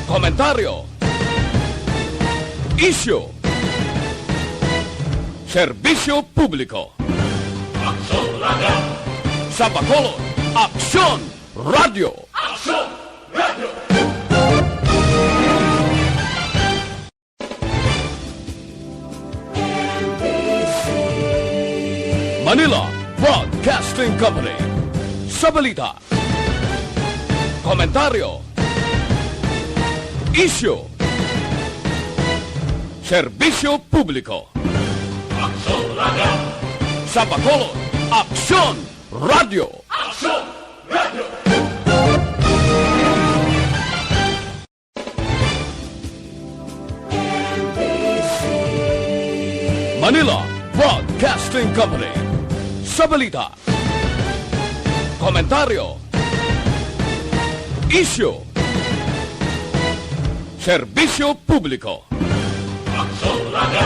Komentaryo, isyu, serbisyo publiko. Aksyon Radio! Sa Bacolod, Aksyon Radio! Aksyon Radio! Manila Broadcasting Company. Sa balita, komentaryo, isyu, serbisyo publiko. Aksyon Radio! Sa Bacolod, Aksyon Radio! Aksyon Radio! Manila Broadcasting Company. Sa balita, komentaryo, isyu, serbisyo publiko. Aksyon Radio!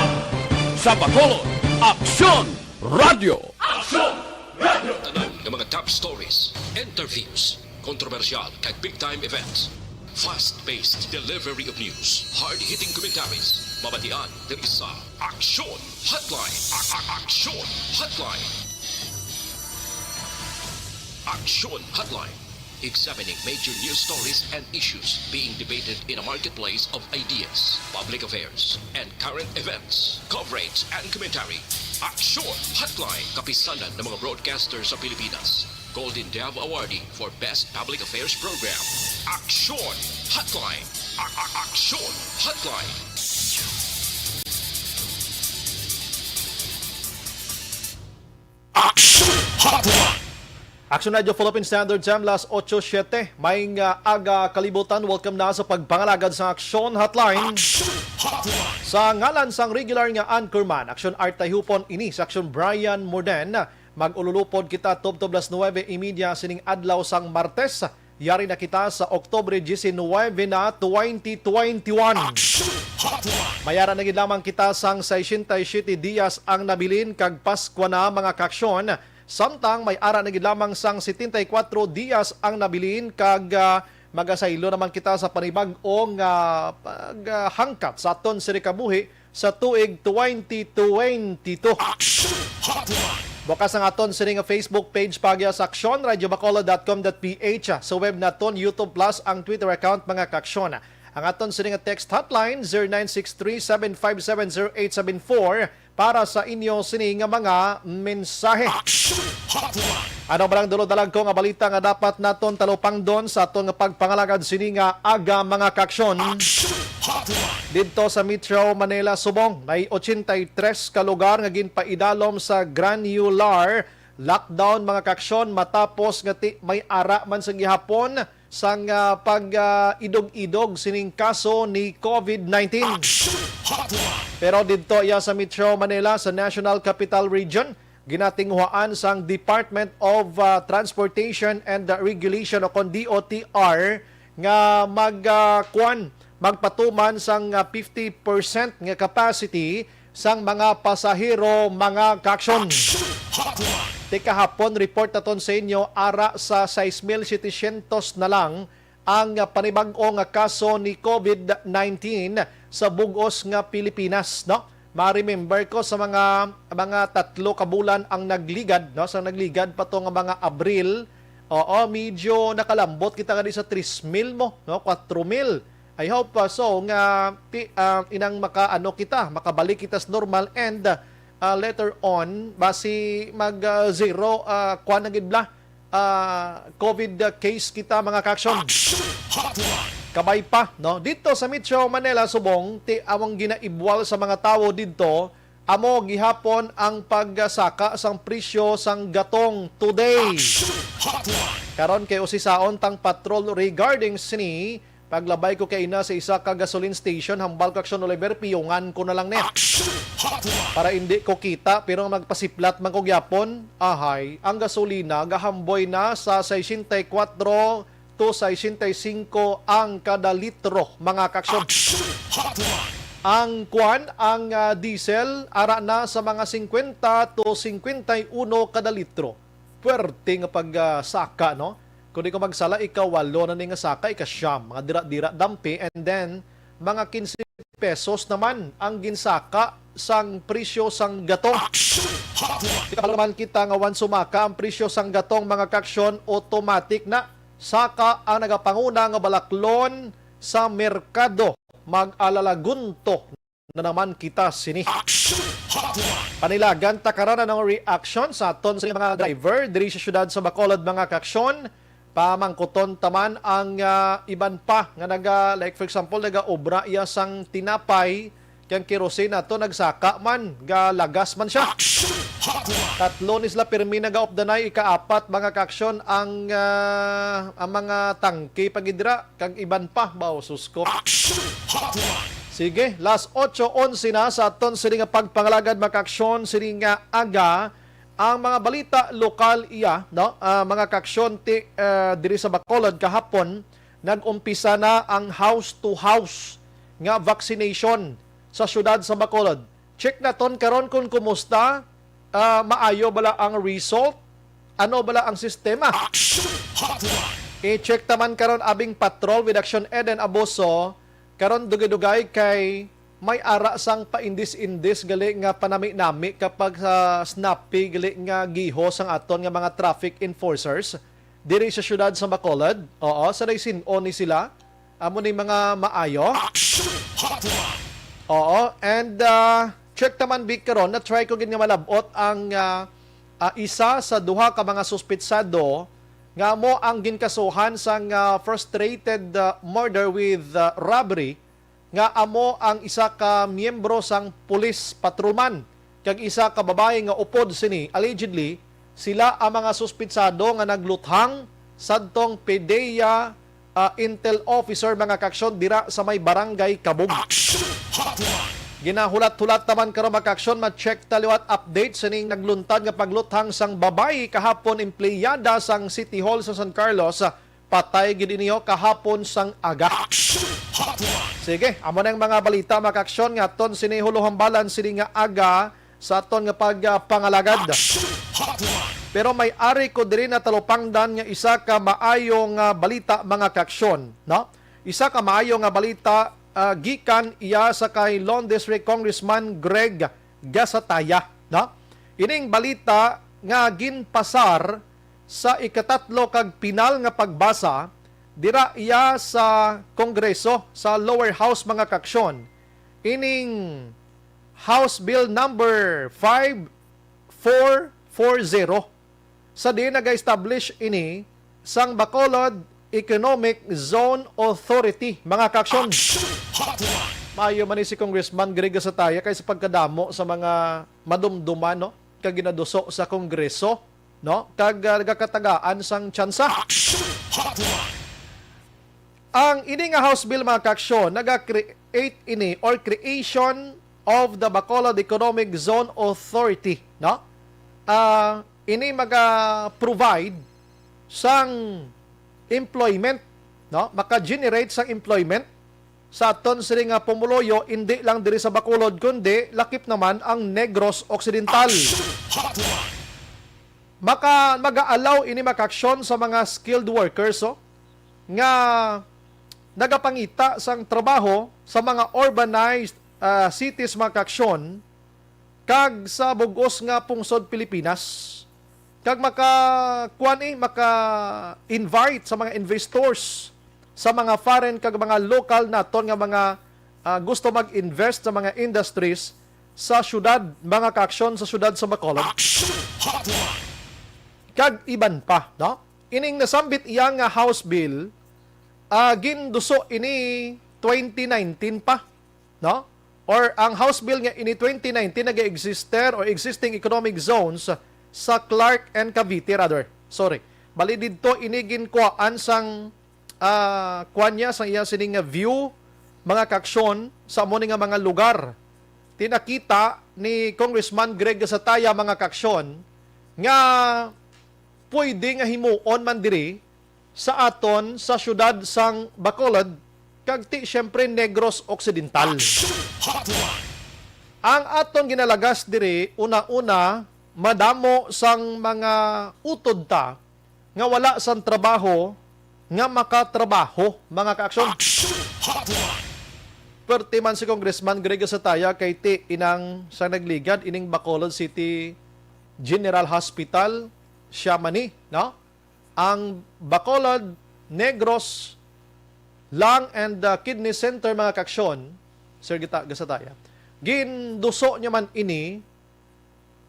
Sa Bacolod, Aksyon Radio! Aksyon Radio! Tanan ng mga top stories, interviews, kontrobersyal kag big-time events. Fast-paced delivery of news, hard-hitting commentaries, mabatian ng isa, Aksyon Hotline. Aksyon Hotline. Aksyon Hotline. Examining major news stories and issues being debated in a marketplace of ideas, public affairs, and current events. Coverage and commentary. Aksyon Hotline. Kapisanan ng mga broadcasters sa Pilipinas. Golden Dove Awardee for Best Public Affairs Program. Aksyon Hotline. Aksyon Hotline. Aksyon Hotline! Aksyon Radio Philippine Standard Time, las 8:07. May aga kalibutan. Welcome na sa pagpangalagad sa Aksyon Hotline. Aksyon Hotline! Sa ngalan sang regular nga anchorman, Aksyon Art Tahupon ini sa Aksyon Bryan Morden. Mag-ululupod kita tub-tub las 9:30 sining adlaw sang Martes. Yari na kita sa Oktubre 19 na 2021. Aksyon Hotline! Mayara na gid lamang kita sang 67 dias ang nabilin kag Paskwa na mga kaksyon. Samtang may ara na gid lamang sang 74 dias ang nabilin kag magasaylo naman kita sa panibag-ong paghangkat sa aton siri kabuhi sa tuig 2022. Aksyon Hotline! Bukas ang aton siri nga Facebook page pagya sa Aksyon, radiobacolod.com.ph, sa web naton, YouTube Plus, ang Twitter account mga kaksyon. Ang aton siri nga text hotline 0963-757-0874 para sa inyo sini nga mga mensahe. Aksyon Hotline! Ano ba lang dalo-dalag ko nga balita nga dapat naton talupang doon sa aton nga pagpangalagad sini nga aga mga kaksyon. Aksyon Hotline! Dito sa Metro Manila, Subong, may 83 ka lugar nga ginpaidalom sa granular lockdown mga kaksyon matapos nga may ara man sa gihapon sang pag-idog-idog sining kaso ni COVID-19. Aksyon Hotline! Pero dito iya sa Metro Manila, sa National Capital Region, ginatinghuaan sang Department of Transportation and Regulation o kon DOTR nga magpatuman sang 50% nga capacity sang mga pasahero mga kaksyon. Aksyon Hotline! Teka hapon, report naton sa inyo, ara sa 6,700 na lang ang panibag-o nga kaso ni COVID-19 sa bugos nga Pilipinas, no? Ma-remember ko sa mga 3 ka bulan ang nagligad, no? Sa nagligad pa to nga mga Abril. Oo, medyo nakalambot kita nga di sa 3,000 mo, no? 4,000. I hope so nga inang makabalik kita sa normal and later on basi mag-zero kuan na gid bla COVID case kita mga kaksyon. Aksyon Hotline! Kabay pa, no? Dito sa Metro Manila, Subong, among ginaibwal sa mga tawo dito, amo gihapon ang pagsaka sang presyo sang gatong today. Aksyon Hotline! Karon kay usisaon tang patrol regarding sini, paglabay ko kay ina sa isa ka gasoline station, hambal kaksyon Oliver, piyungan ko na lang net. Aksyon Hotline! Para hindi ko kita, pero magpasiplat man ko gyapon, ahay, ang gasolina gahamboy na sa 64 to 65 ang kada litro, mga kaksyon. Aksyon Hotline! Ang diesel, ara na sa mga 50 to 51 kada litro. Puwerte nga pagsaka, no? Kung di ko magsala, ika 8 na ni nga saka, ika siyam. Mga dira-dira dampi. And then, mga 15 pesos naman ang ginsaka sang presyo sang gatong. Kalaman kita nga wan sumaka ang presyo sang gatong mga kaksyon, automatic na saka ang nagapanguna nga balaklon sa merkado. Mag-alalagunto na naman kita sini. Panilagan takarana ng reaction sa aton sa mga driver diri sa syudad sa Bacolod mga kaksyon. Pamangkuton taman ang iban pa nga like for example naga-obra iya sang tinapay kang kerosene nato nagsaka man galagas man siya. Tatlo ni sila pirmi naga-off the night, ika-4 mga kaksyon ang mga tangke pagidra kang iban pa baw susko. Sige, last 8:11 na sa aton sini nga pagpangalagad mga kaksyon sini nga aga ang mga balita lokal iya, no? Mga kaksyon diri sa Bacolod kahapon, nag-umpisa na ang house-to-house nga vaccination sa syudad sa Bacolod. Check na ton karon kung kumusta, maayo bala ang result, ano bala ang sistema. I-check taman karon abing patrol with Aksyon Eden Aboso, karon dugay-dugay kay may ara sang paindis-indis gali nga panami-nami kapag sa snappy gali nga gihos ang aton nga mga traffic enforcers diri sa syudad sa Bacolod. Oo, sa sin-o ni sila amo ni mga maayo. Oo, and check taman big karon na try ko gid nga malabot ang isa sa duha ka mga suspitsado nga mo ang ginkasuhan sang frustrated murder with robbery nga amo ang isa ka miyembro sang police patrolman kag isa ka babae nga upod sini. Allegedly sila ang mga suspitsado nga nagluthang sadtong PDEA intel officer mga kaksyon dira sa may barangay Kabog. Ginahulat-hulat naman karon mga kaksyon, ma-check taliwat update sining nagluntad nga pagluthang sang babae kahapon empleyada sang City Hall sa San Carlos. Patay gid niyo kahapon sang aga. Sige, amo na yung mga balita mga kaksyon nga aton sini huluhambalan sini nga aga sa aton nga pagpangalagad. Pero may ari ko diri na talupangdan nga isa ka maayong balita mga kaksyon, no? Isa ka maayong nga balita gikan iya sa kay Lone District Congressman Greg Gasataya, no? Ining balita nga ginpasar sa ikatatlo kag pinal nga pagbasa dira iya sa Kongreso sa lower house mga kaksyon. Ining House Bill number 5440 sa di nag-establish ini sang Bacolod Economic Zone Authority mga kaksyon. Maayo man ni si Congressman Greg Gasataya kay sa pagkadamo sa mga madumduman, no, kag ginaduso sa Kongreso, no, kag nagakatagaan sang tsansa. Ang ini nga House Bill mga kaksyon naga-create ini or creation of the Bacolod Economic Zone Authority, no? Ini maga-provide sang employment, no? Maka-generate sang employment sa aton sila nga pumuloyo, hindi lang diri sa Bacolod kundi lakip naman ang Negros Occidental. Maga-allow ini makaksyon sa mga skilled workers, nga nagapangita sang trabaho sa mga urbanized cities mga kaksyon kag sa bugos nga pungsod Pilipinas. Kag maka-invite sa mga investors sa mga foreign kag mga local naton nga mga gusto mag-invest sa mga industries sa syudad mga kaaksyon sa syudad sa Bacolod. Kag iban pa, no? Ining nasambit iya nga House Bill ginduso ini 2019 pa, no? Or ang House Bill nga ini 2019 nag-exister or existing economic zones sa Clark and Cavite rather. Sorry. Bali didto ini ginkuan sang kuanya sa iya sining nga view mga kaaksyon sa amo nga mga lugar. Tinakita ni Congressman Greg Gasataya mga kaaksyon nga pwede nga himuon man diri sa aton sa syudad sang Bacolod kag ti syempre Negros Occidental. Ang aton ginalagas diri una-una madamo sang mga utod ta nga wala sang trabaho nga makatrabaho, mga kaaksyon. Aksyon Hotline. Perti man si Congressman Greg Sataya kay ti inang sa nagligad ining Bacolod City General Hospital siya mani, no? Ang Bacolod Negros Lung and Kidney Center, mga kaaksyon, Sir Gasataya, ginduso niya man ini,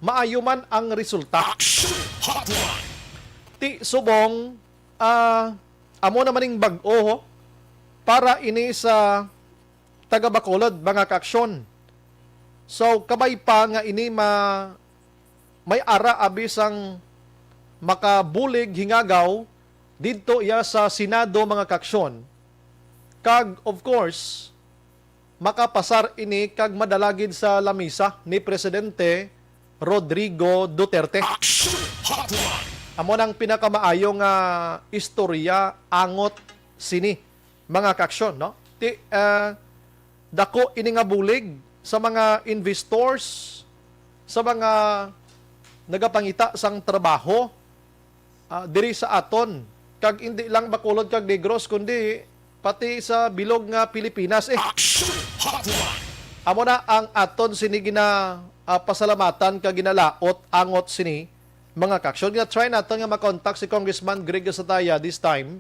maayo man ang resulta. Aksyon Hotline. Ti subong, amo naman yung bag-o para ini sa taga Bacolod, mga kaaksyon. So, kabay pa nga ini may ara abis ang makabulig hingagaw dito iya sa Senado, mga kaaksyon. Kag, of course, makapasar ini kag madalagid sa lamisa ni Presidente Rodrigo Duterte. Aksyon Hotline. Amo nang pinakamaayong istorya angot sini, mga kaaksyon, no? Dako ini nga bulig sa mga investors, sa mga nagapangita sang trabaho diri sa aton, kag hindi lang Bacolod kag Negros kundi pati sa bilog nga Pilipinas. Aksyon Hotline. Amo na ang aton sini gina pasalamatan kag ginalaot angot sini, mga kaaksyon. Nga try natin nga makontak si Congressman Greg Sataya this time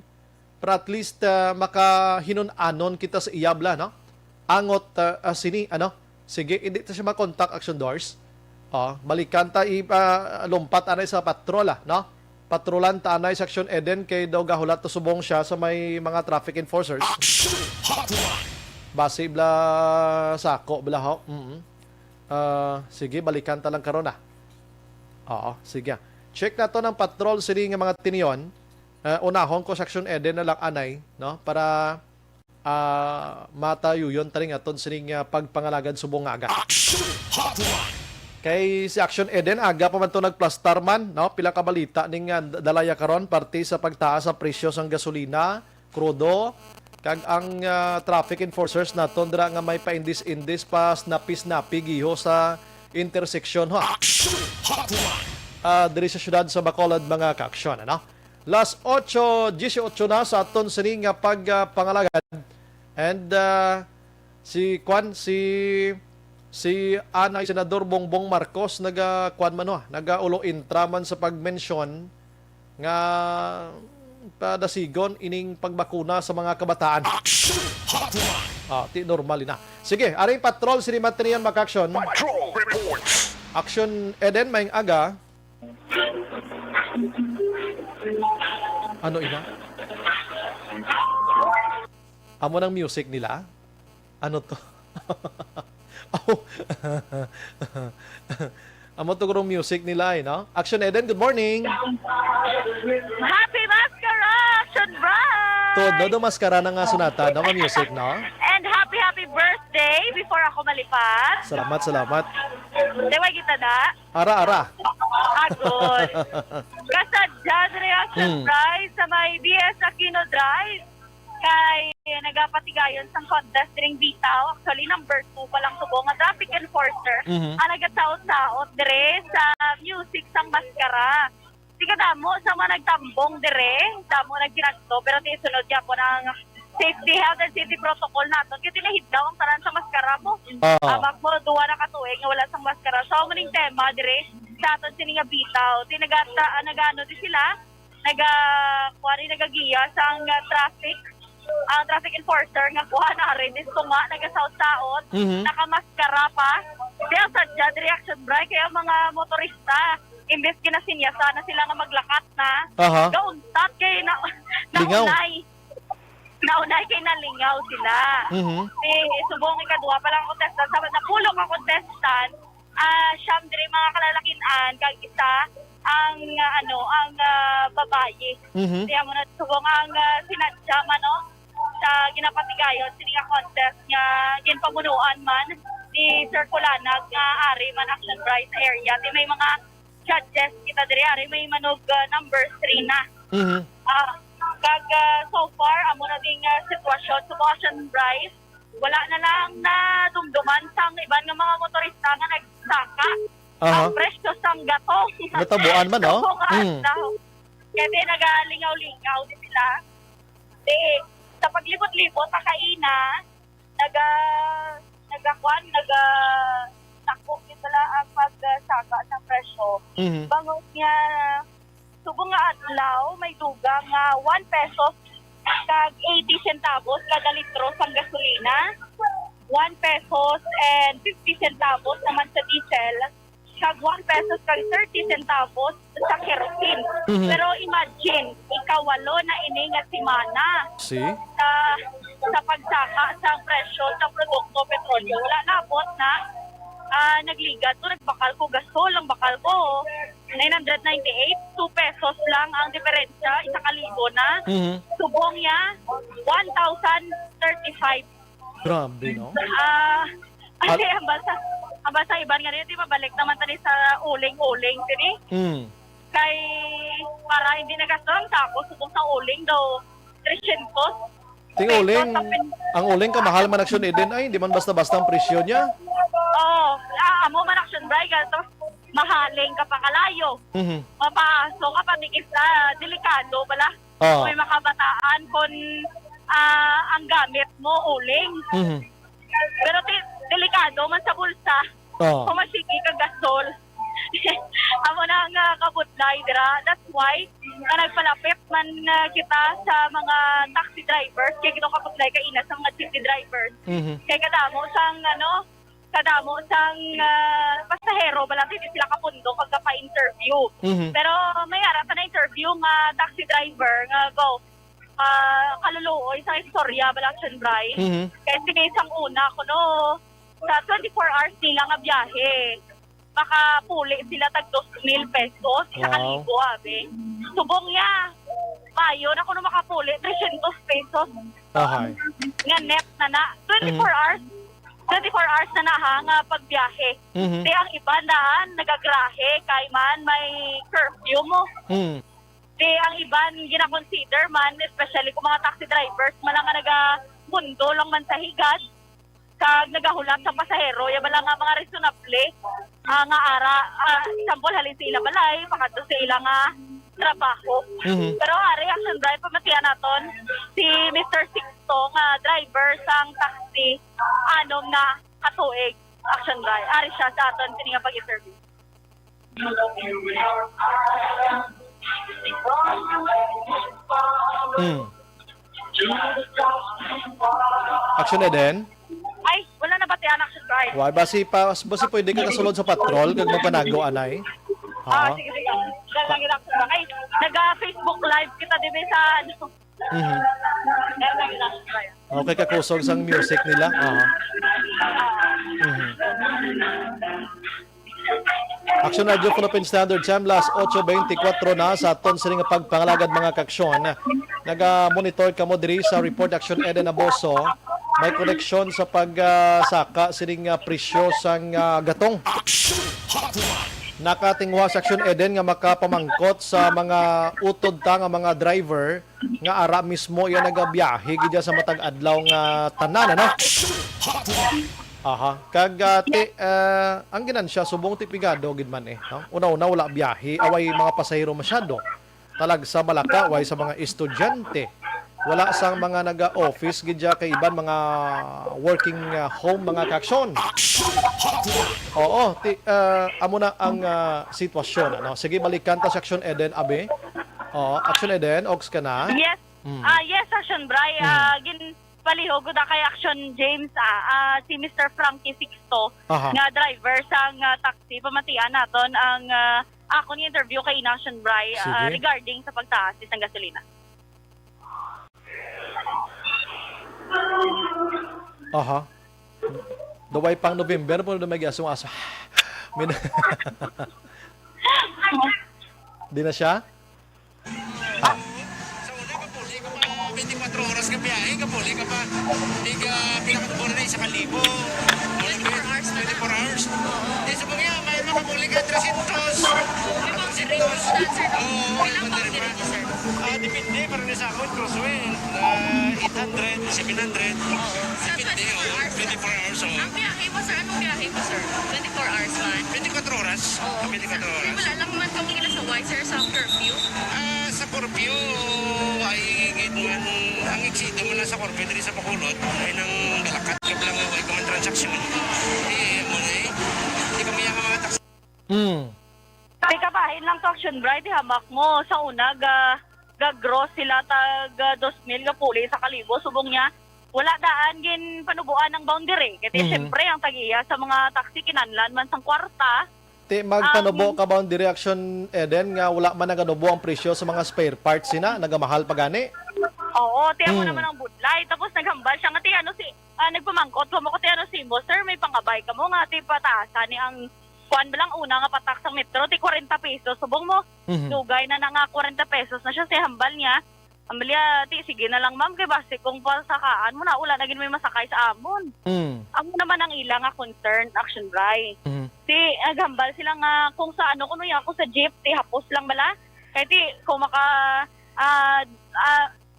para at least makahinon-anon kita sa iyabla, no? Angot sini, ano? Sige, hindi ta siya makontak, Action Doors. Balikan ta lumpat anay sa patrola, no? Patrolan ta anay sa Action Eden kay daw gahulat to subong siya sa may mga traffic enforcers. Aksyon Hotline. Base bla sako bla ho. Sige, balikan ta lang karon. Oo, sige. Check na to ng patrol sini nga mga tiniyon. Unahon ko sa Action Eden na lang anay, no? Para matayo yun taring aton sining pagpangalagad subong aga. Aksyon Hotline. Kay si Action Eden aga pa man to nagplastar man, no? Pila ka balita ning dalaya karon parte sa pagtaas sa presyo sang gasolina, krudo, kag ang traffic enforcers naton dira nga may paindis-indis pa snapi-snapi giho sa intersection, ho. Aksyon Hotline. Diri sa syudad sa Bacolod, mga kaaksyon, ano? Las 8:18 na sa aton sining pagpangalagad. And si Anay Senador Bongbong Marcos nagaulo intraman sa pagmensyon nga padasigon ining pagbakuna sa mga kabataan. Aksyon Hotline. Ti normal na. Sige, aring patrol sini materian makaksyon. Patrol reports. Action Eden maing aga. Ano ina? Amo ng music nila? Ano to? Amo to gurong music nila, no? Action Eden, good morning. Happy Mascara, Action Bryan! Todo maskara na nga sunata, no? Mga music, no? And happy birthday before ako malipat. Salamat. Dewa kita na? Ara. Agod. Kasadya Reaction Prize sa may BS Aquino Drive. Kay nagapatigayon sang contest ring bitaw. Actually, number 2 pa lang subong nga traffic enforcer. Ang nagataot-taot dire sa music sang maskara. Sika damo sa mga nagtambong dire. Damo nagkinagto. Pero tisunod niya po ng safety, health, and safety protocol nato. Kaya tinahid daw ang tanan sa maskara mo. Amak mo, duwa na katuig nga wala sang maskara. So, muning tema dire sa aton sininga bitaw. Nagano di sila. Nagagiya sang traffic. Ang traffic enforcer nga kuha na rin is nga nagasaot-saot, nakamaskara pa. Kaya sadya reaction Bryan kaya mga motorista imbes kinasinyasa na sila nga maglakat na. Gauntat kay naunay kay nalingaw sila. Subong ikaduha pa lang contestant sa napulong ang contestant. Siyam diri mga kalalakinan kag isa ang babaye. Kaya mo na subong ang sinadya man, no? Sa ginapatigayon sininga contest nga ginpamunuan man ni Sir Kulanag nga ari man Action Bryan sa area. Di may mga judges kita diri ari may manog number 3 na. Kag so far amo na ding sitwasyon sa Action Bryan. Wala na lang na dumduman sang iban nga mga motorista nga nagsaka. Ang presyo sang gatong. Natabuan man, no? Kaya di nagalingaw-lingaw din sila. Di, sa paglibot-libot, nakaina, takbo din sila ang pagsaka ng presyo. Bangot niya, subong nga adlaw, may dugang 1 pesos kag 80 centavos kada litro sa gasolina, 1 pesos and 50 centavos naman sa diesel, kag 1 pesos kag 30 centavos sa kerosene. Pero imagine, ikawalo na ini nga simana sa pagsaka sa presyo sa produkto petrolyo. Wala nabot na nagligat to, nagbakal ko gasol, ang bakal ko 998, 2 pesos lang ang diferensya, 1,000 na. Subong niya 1,035. Grabe, no? Kasi ang basa iban nga rin, di ba, balik naman tani sa uling-uling, tini? Kay, para hindi nagastos ang tako, subong sa uling daw, 300. Ang uling kamahal man Aksyon Eden ay, hindi man basta-basta ang presyo niya. Oo, amo man Aksyon Bray, tapos mahaling ka pa kalayo. Mapasok ka pa, delikado pala. May makabataan kung ang gamit mo, uling. Pero delikado man sa bulsa, kung masigi ka gasol. Amo na ang kabutlay, dira. That's why, nagpalapit man kita sa mga taxi drivers, kaya gito kabutlay ka ina sa mga city drivers. Kaya kadamo sang pasahero, balang hindi sila kapundo pagka-pa-interview. Pero may harap na interview nga taxi driver, nga go, kaluluoy sa istorya, balang Aksyon Bray. Kaya sige isang una ko, no, sa 24 hours nila nga biyahe, baka puli sila tag 2,000 pesos, 1,000, abe. Subong niya, payo na kung makapuli, 300 pesos. Nga net na 24 hours. 24 hours na nga pagbiyahe. Di ang iba daan, nagagrahe, kay man may curfew mo. Di ang iba, gina-consider man, especially kung mga taxi drivers, malang nga nagamundo lang man sa higad, kag nagahulat sa pasahero, yaman lang nga mga reasonable, nga ara, example, halin sa ila balay, pakato sa ila nga trabaho. Pero ari, Aksyon Bray, pamatiyan naton, si Mr. Sixto, nga driver sang taxi, anom na katuig, Aksyon Bray. Ari siya sa aton, sini nga pag-interview. Aksyon Eden? Ay, wala na ba tiyan, Aksyon Bray? Why, basi pwede ka kasulod sa patrol, kag magpanago, anay? Sige. Dahil lang kita, Aksyon Bray. Nag-Facebook live kita, di ba, sa ano? Dahil lang kita, Aksyon Bray. Okay, kakusog sang music nila. Aksyon Radio Philippine Standard Time, last 8:24 na sa aton sining pagpangalagad mga kaksyon. Naga-monitor kamo diri sa report Aksyon Eden Aboso. May koneksyon sa pagsaka sining presyo sang gatong. Nakatingwa sa Aksyon Eden nga makapamangkot sa mga utod ta nga mga driver nga ara mismo iya nagabiyahe gid sa matag adlaw nga tanan, ano? Kag ang ginansya subong tipigado gid man no? Una-una wala biyahe, away mga pasahero masyado. Talag sa Malaka, way sa mga estudyante. Wala sang mga naga-office gid kay iban mga working home mga kaksyon. Oo, amo na ang sitwasyon, ano. Sige, balikan ta sa Aksyon Eden, abe. Aksyon Eden, ox ka na? Yes. Yes, Aksyon Bray. Palihog da kay Aksyon James, si Mr. Frankie Sixto, nga driver sang taxi. Pamatian naton ang ako ni interview kay Aksyon Bray regarding sa pagtaas ng gasolina. Daway pang November po na may gasong aso. Di na siya? Sa una, kapuli ka pa 24 oras ka biyahe, kapuli ka pa, hindi ka pinakatubura na 1,000. hours na 24 hours. Di sa mga may makabuli ka 300. May boundary rin po sir. Oo, Ilang may boundary rin sir? depende. Parang nasa ako, crossway. 800, 700. Sa Depende, 24 hours. 24 hours. Ang biyahe mo sir, anong biyahe mo sir? 24 hours man? 24 oras. 24 oras. Wala lang man kami nila sa why sir, sa curfew. Sa Corpio, ay gid man ang eksito mo na sa Corpio diri sa Bacolod ay nang galakat ka lang ay ka man transaksyon. Mo na di kami ang mga taxi. Kay kabahin lang to Aksyon Bright, hamak mo. Sa una, gross sila tag 2,000 ka puli sa kalibo. Subong niya, wala daan gin panubuan ng boundary. Kasi siyempre, ang tagiya sa mga taxi kinanlan man sang kwarta. Ti magpanubo ka boundary action Eden nga wala man naganubo ang presyo sa mga spare parts sina, nagamahal pa gani. Oo, tiyan mo naman ang budlay. Tapos naghambal siya nga, nagpamangkot mo ko tiyan si mo, sir, may pangabay ka mo nga, pataasan ni ang kuan balang una nga patak sa metro, 40 pesos. Subong mo, dugay na nga 40 pesos na siya, si hambal niya. Ambalya, sige na lang ma'am, kay base kung pasakaan mo na, wala na may masakay sa amon. Amo naman ang ilang nga concern, Aksyon Bright. Si naghambal sila nga kung sa ano, kuno ako sa jeep, hapos lang bala. Kaya kung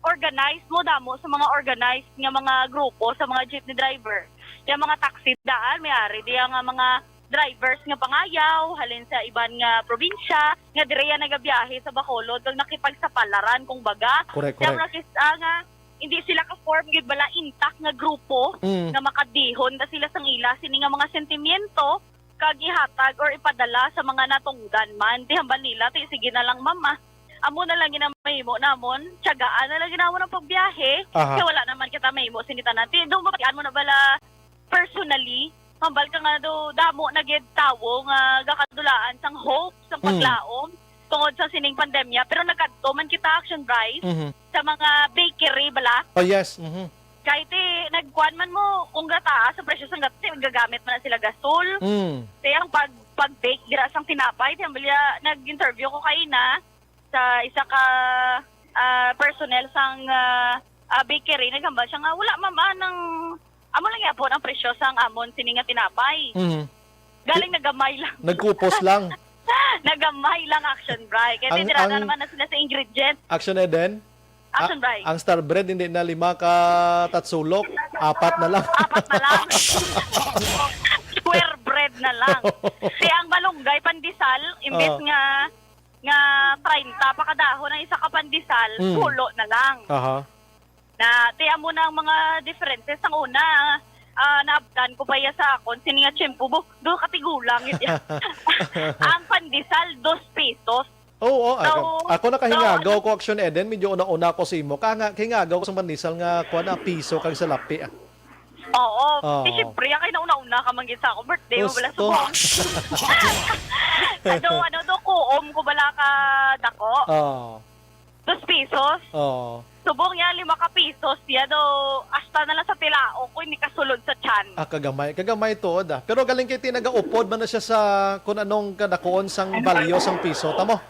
organize mo damo sa mga organized nga mga grupo sa mga jeepney driver. Yung mga taxi daan, may-ari diya nga mga drivers nga pangayaw, halin sa iban nga probinsya, nga direya nagabiyahe sa Bacolod, kag nakipagsapalaran kung baga. Correct. Nga, hindi sila ka-form, gid bala intact nga grupo, nga makadihon na sila sang ila, sini nga mga sentimiento, kag ihatag or ipadala sa mga natungdan man. Hambal nila, sige na lang mama. Amo na lang ginamahimo namon, tiyagaan na lang ginamo ng pagbiyahe, kaya wala naman kita mahimo sinita natin. Doon mapakian mo na bala personally, hambal ka nga do damo na gid tawo nga gakadulaan sang hope sang paglaom tungod sa sining pandemya, pero nagkadto man kita Aksyon Bright sa mga bakery bala. Oh yes. Kahit nagkuan man mo kung gataas sa presyo sang gatas, gagamit man na sila gasol. Kaya ang pag-bake dira sang tinapay, tambalya nag-interview ko kay na sa isa ka personnel sang bakery, naghambal siya nga wala mama ng amo lang yapon ang presyo sang amon sini nga tinapay. Galing nagamay lang. Nagkupos lang. Nagamay lang Aksyon Bright. Kaya tirada naman na sila sa ingredient. Action Eden. Action Bright. Ang star bread hindi na 5 ka tatsulok, 4 na lang. 4 na lang. Square bread na lang. Kaya ang malunggay pandesal, imbes nga 30 pa kadahon ng isa ka pandesal, pulo na lang. Na tiyan mo na ang mga differences. Ang una, naabdan ko pa sa akon, sini nga tiyempo, do katigulang. Ang pandesal, 2 pesos. Oo, ako nakahingagaw ko Action Eden, medyo una-una ko sa imo. Kahingagaw ko sa pandesal nga kuha na piso kag sa lapi. Oo. Siyempre, kaya na una-una ka manggit sa ako. Birthday mo bala subong. Do kuom ko bala ka dako. 2 pesos. Subong niya, 5 ka pesos. Hasta na lang sa tilao ko, hindi kasulod sa tiyan. Kagamay to, Pero galing kay tinaga-upod man na siya sa kung anong kadakoon sang value sang piso. Tamo?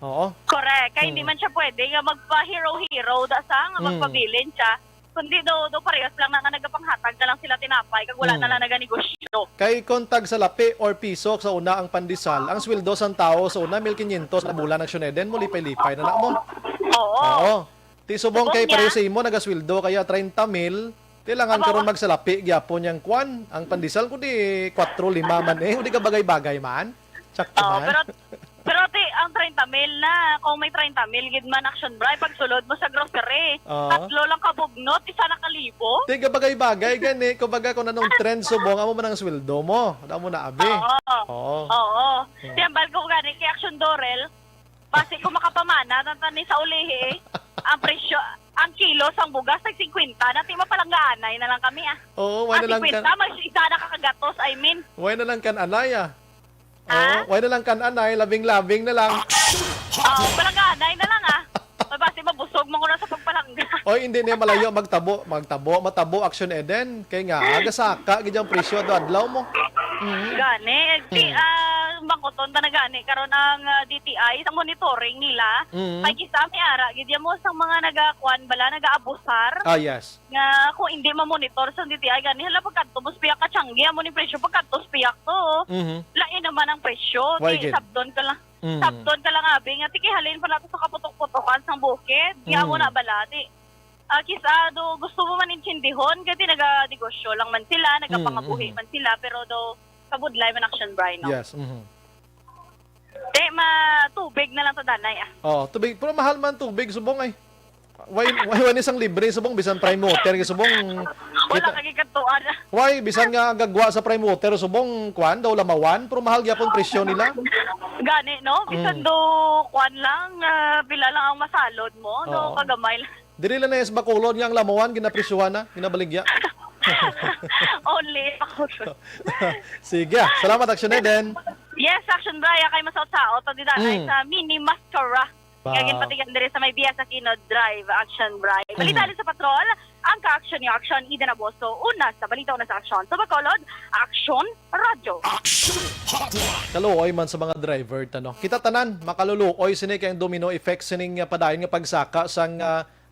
Oo. Correct. Kaya hindi man siya pwede nga magpa-hero-hero nga magpabilin siya. Kundi do parehas lang na nagapanghatag na lang sila tinapay kag wala na lang naganegosyo. Kay kontag sa lapi or piso sa una ang pandesal, ang sweldo sang tao sa una 1,500 na bulan ng Eden mo lipay-lipay na mo. Oo. Ti subong kay pareho sa imo nagasweldo kaya 30,000. Kailangan karon magsalapi gyapon yang kwan. Ang pandesal ko di 4-5 man hindi ka bagay-bagay man. Sakto man. Pero ang 30,000 na, kung may 30,000 gid man Aksyon Bright, pag sulod mo sa grocery, 3 lang kabugnot, isa na kalibo. Tiga bagay-bagay gani, kumbaga kung anong trend subong amo man ang sweldo mo. Amo na abi. Oo. Tiyambal ko gani kay Aksyon Dorel, base ko makapamana tani sa ulihi, ang presyo, ang kilo sang bugas tag 50, nati mapalanggaanay na lang kami Oo, why na lang 50 mas isa na kakagatos, I mean. Why na lang kan anay why na lang kan anay, labing-labing na lang. Palanggaanay na lang Base mabusog mo ko na sa pagpalangga. Oy, hindi niya malayo matabo Action Eden. Kay nga agasaka gid ang presyo do adlaw mo. Gani, bangkoton tanagani karon ang DTI sa monitoring nila. Kay kisami ara gid mo sa mga nagakuan bala nagaabusar. Yes. Nga kung hindi ma-monitor sa DTI gani hala pagkadto mos piyak ka tiyanggi amo ni presyo pagkadto piyak to. Lain naman ang presyo. Di sabdon ka lang. Sabdon ka lang abi nga tikihalin pa nato sa kaputok-putokan sang bukid. Giya mo na balati. Kisado gusto mo man intindihon kasi naga-negosyo lang man sila, nagapangabuhi man sila pero do kabudlay man action Bryan no. Yes. Tubig na lang sa danay Tubig pero mahal man tubig subong ay. Why isang libre subong bisan prime water kay subong wala kagikatuan. Why bisan nga gagwa sa prime water subong kwan daw lamawan pero mahal gyapon presyo nila. Gani no, bisan do kwan lang pila lang ang masalod mo no kagamay lang. Diri lang na is bakulod nga ang lamawan ginapresyuhan na, ginabaligya. Only ako. Sige, salamat Aksyon Eden. Yes, Action Bryan kay masaot-saot di danay sa mini mascara. Kagin patigan diri sa may biya sa Kino Drive, Action Bryan. Balitali sa patrol, ang ka-action ni Aksyon Eden Aboso. Una sa balita una sa Aksyon. Sa Bacolod, Aksyon Radio. Action Hotline. Kaluoy man sa mga driver tano. Kita tanan makaluluoy sini kay domino effect sining padayon nga pagsaka sang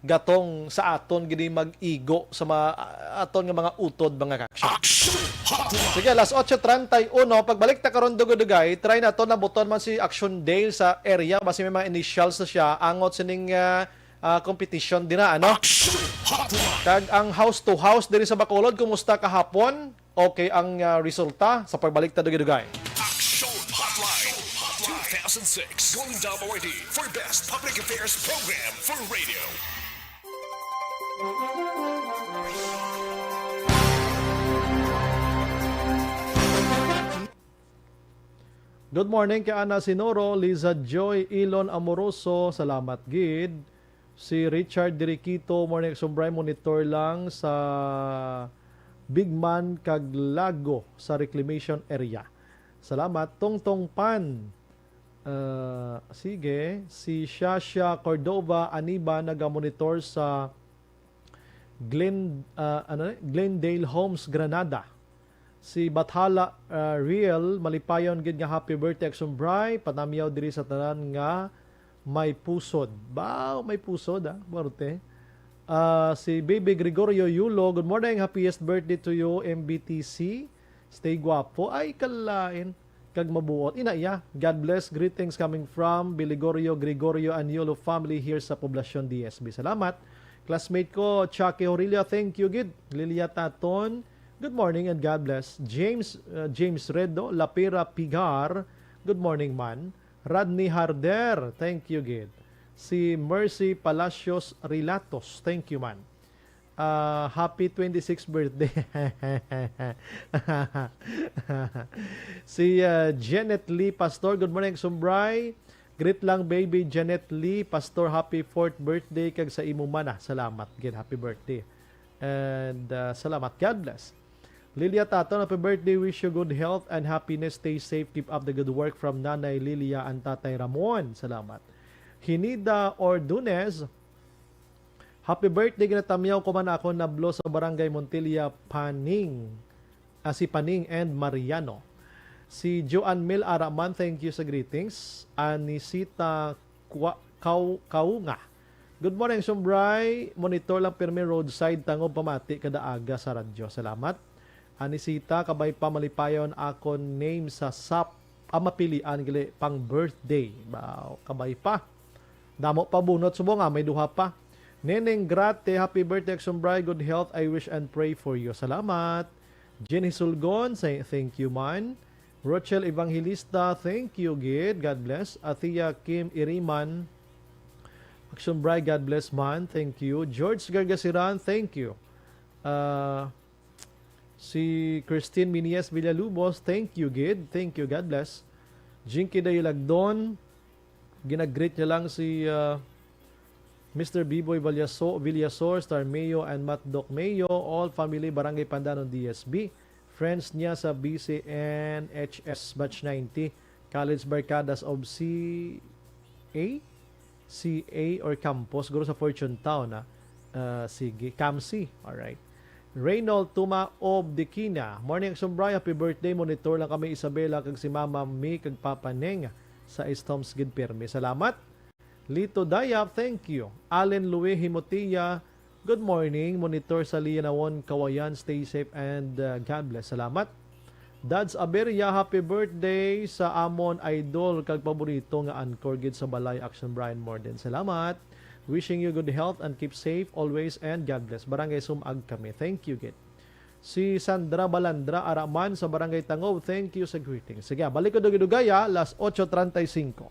gatong sa aton gini mag-igo sa mga aton nga mga utod mga kaksyon. Sige, alas 8:31 pagbalik ta karon dugay try nato na buton man si Action Dale sa area basi may mga initials na siya angot sining competition dina kag ang house to house diri sa Bacolod kumusta kahapon okay ang resulta sa pagbalik ta dugay. Action Hotline 2006 Golden Dome Award for Best Public Affairs Program for Radio. Good morning kay Ana Sinoro, Liza Joy, Ilon Amoroso, salamat gid. Si Richard Diriquito, morning Bryan, monitor lang sa Bigman Kaglago sa reclamation area. Salamat. Tongtong Pan. Sige, si Shasha Cordova Aniba naga-monitor sa Glendale Homes, Granada. Si Bathala Real malipayon gid nga happy birthday Aksyon Bryan, panamyaw diri sa tanan nga may pusod. Bao, may pusod birthday. Si Baby Gregorio Yulo, good morning, happiest birthday to you MBTC. Stay guwapo. Ay kalain kag mabuot. Inaya. God bless. Greetings coming from Biligorio, Gregorio and Yulo family here sa Poblacion DSB. Salamat. Classmate ko, Chucky Aurelia, thank you, gid. Lilia Taton, good morning and God bless. James Redo, Lapira Pigar, good morning man. Radney Harder, thank you, gid. Si Mercy Palacios Relatos, thank you man. Happy 26th birthday. Si Janet Lee Pastor, good morning, Sumbray. Greet lang baby Janet Lee Pastor, happy 4th birthday kag sa imo mana. Salamat gid, happy birthday. And salamat, God bless. Lilia Taton, happy birthday, wish you good health and happiness, stay safe, keep up the good work from Nanay Lilia and Tatay Ramon. Salamat. Hinida Ordunez, happy birthday, ginatamyaw ko man ako nablo sa Barangay Montilla, Paning. Si Paning and Mariano. Si Joan Mil Araman, thank you sa greetings. Anisita Kaunga, good morning, Sumbray. Monitor lang pirmi roadside, tango pamati kada aga sa radyo. Salamat. Anisita, kabay pa malipayon ako name sa SAP. Mapilian gali pang birthday. Kabay pa. Damo pa bunot subong may duha pa. Neneng Grate, happy birthday, Sumbray. Good health, I wish and pray for you. Salamat. Jenny Sulgon, say thank you man. Rochelle Evangelista, thank you, gid. God bless. Atia Kim Iriman, Aksyon Bryan, God bless man. Thank you. George Gargasiran, thank you. Si Christine Minies Villalubos, thank you, gid. Thank you, God bless. Jinky Dayulagdon, ginag-greet niya lang si Mr. B-Boy Villasor, Star Mayo, and Matdoc Mayo, all family, Barangay Pandanon, DSB. Friends niya sa BCNHS Batch 90, College Barcadas of CA or Campus, guro sa Fortune Town. Sige, CAMC. Alright. Reynold Tuma Obdikina. Morning Aksyon Bryan, happy birthday. Monitor lang kami Isabela kag si Mama Mi kag Papa Neng sa Storms Gid Pirmi. Salamat. Lito Dayap, thank you. Allen Louie Himotia, good morning. Monitor sa Lianawon, Kawayan. Stay safe and God bless. Salamat. Dads Aberia, happy birthday sa amon idol kag paborito nga anchor gid sa Balay Aksyon Bryan Morden. Salamat. Wishing you good health and keep safe always and God bless. Barangay Sumag kami. Thank you gid. Si Sandra Balandra Araman sa Barangay Tangov, thank you sa greeting. Sige, balik ko dugay-dugaya, las 8:35.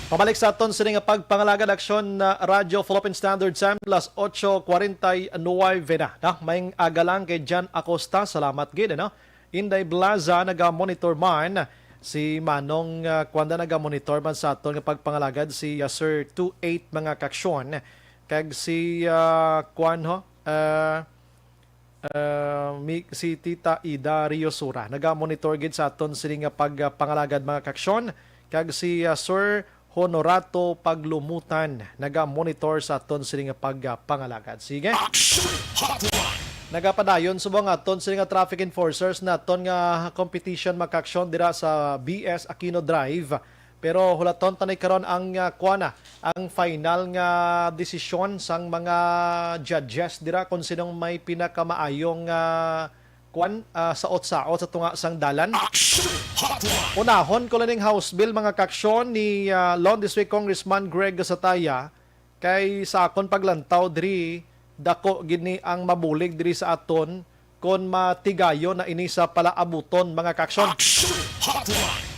Pabalik sa aton sa nga pagpangalagad aksyon na Radyo Philippine Standard Time plus 8:49 na. May agalang kay Jan Acosta. Salamat gid no. Inday Blaza naga-monitor man si Manong kwanda naga-monitor man sa aton nga pagpangalagad si Sir 28 mga kaksyon kag si Kwan ho si Tita Ida Riosura naga-monitor gid sa aton sini nga pagpangalagad mga kaksyon kag si Sir Honorato Paglumutan naga-monitor sa aton sini nga pagpangalagad. Sige. Nagapadayon subong aton sini nga traffic enforcers na aton nga competition makaksyon dira sa BS Aquino Drive. Pero hulaton tanay karon ang ang final nga desisyon sang mga judges dira kung sinong may pinakamaayong saot-saot sa tunga sang dalan. Unahon ko lang House Bill mga kaksyon ni Lone District Congressman Greg Gasataya kay sa akon paglantaw diri dako gini ang mabulig diri sa aton kon matigayo na ini sa palaabuton mga kaksyon.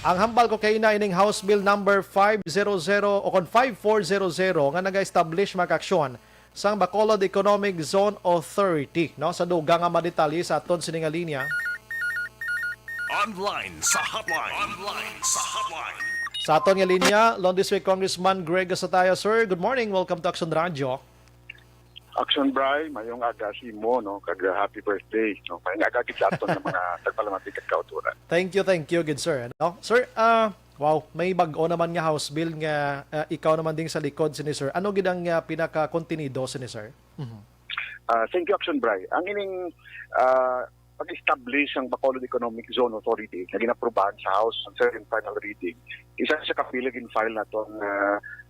Ang hambal ko kay ina ining House Bill number 500 o kon 5400 nga naga-establish mga kaksyon sang Bacolod Economic Zone Authority no sa dugang nga madetalye sa aton sini nga linya. Online sa hotline. Sa aton nga linya, Lone District Congressman Greg Gasataya. Sir, good morning. Welcome to Aksyon Radio. Aksyon, Bryan, mayong aga si mo, no? Kag happy birthday, no? Mayong aga gid sa aton ng mga tagpalamatik at kauturan. Thank you, good sir. No? Sir, wow, may bag-o naman nga House Bill nga ikaw naman ding sa likod sini sir. Ano gid ang pinaka-kontenido sini sir? Thank you, Aksyon, Bryan. Ang ining pag-establish ang Bacolod Economic Zone Authority na ginaprubahan sa House sa second final reading, isa sa kapilig in file na ito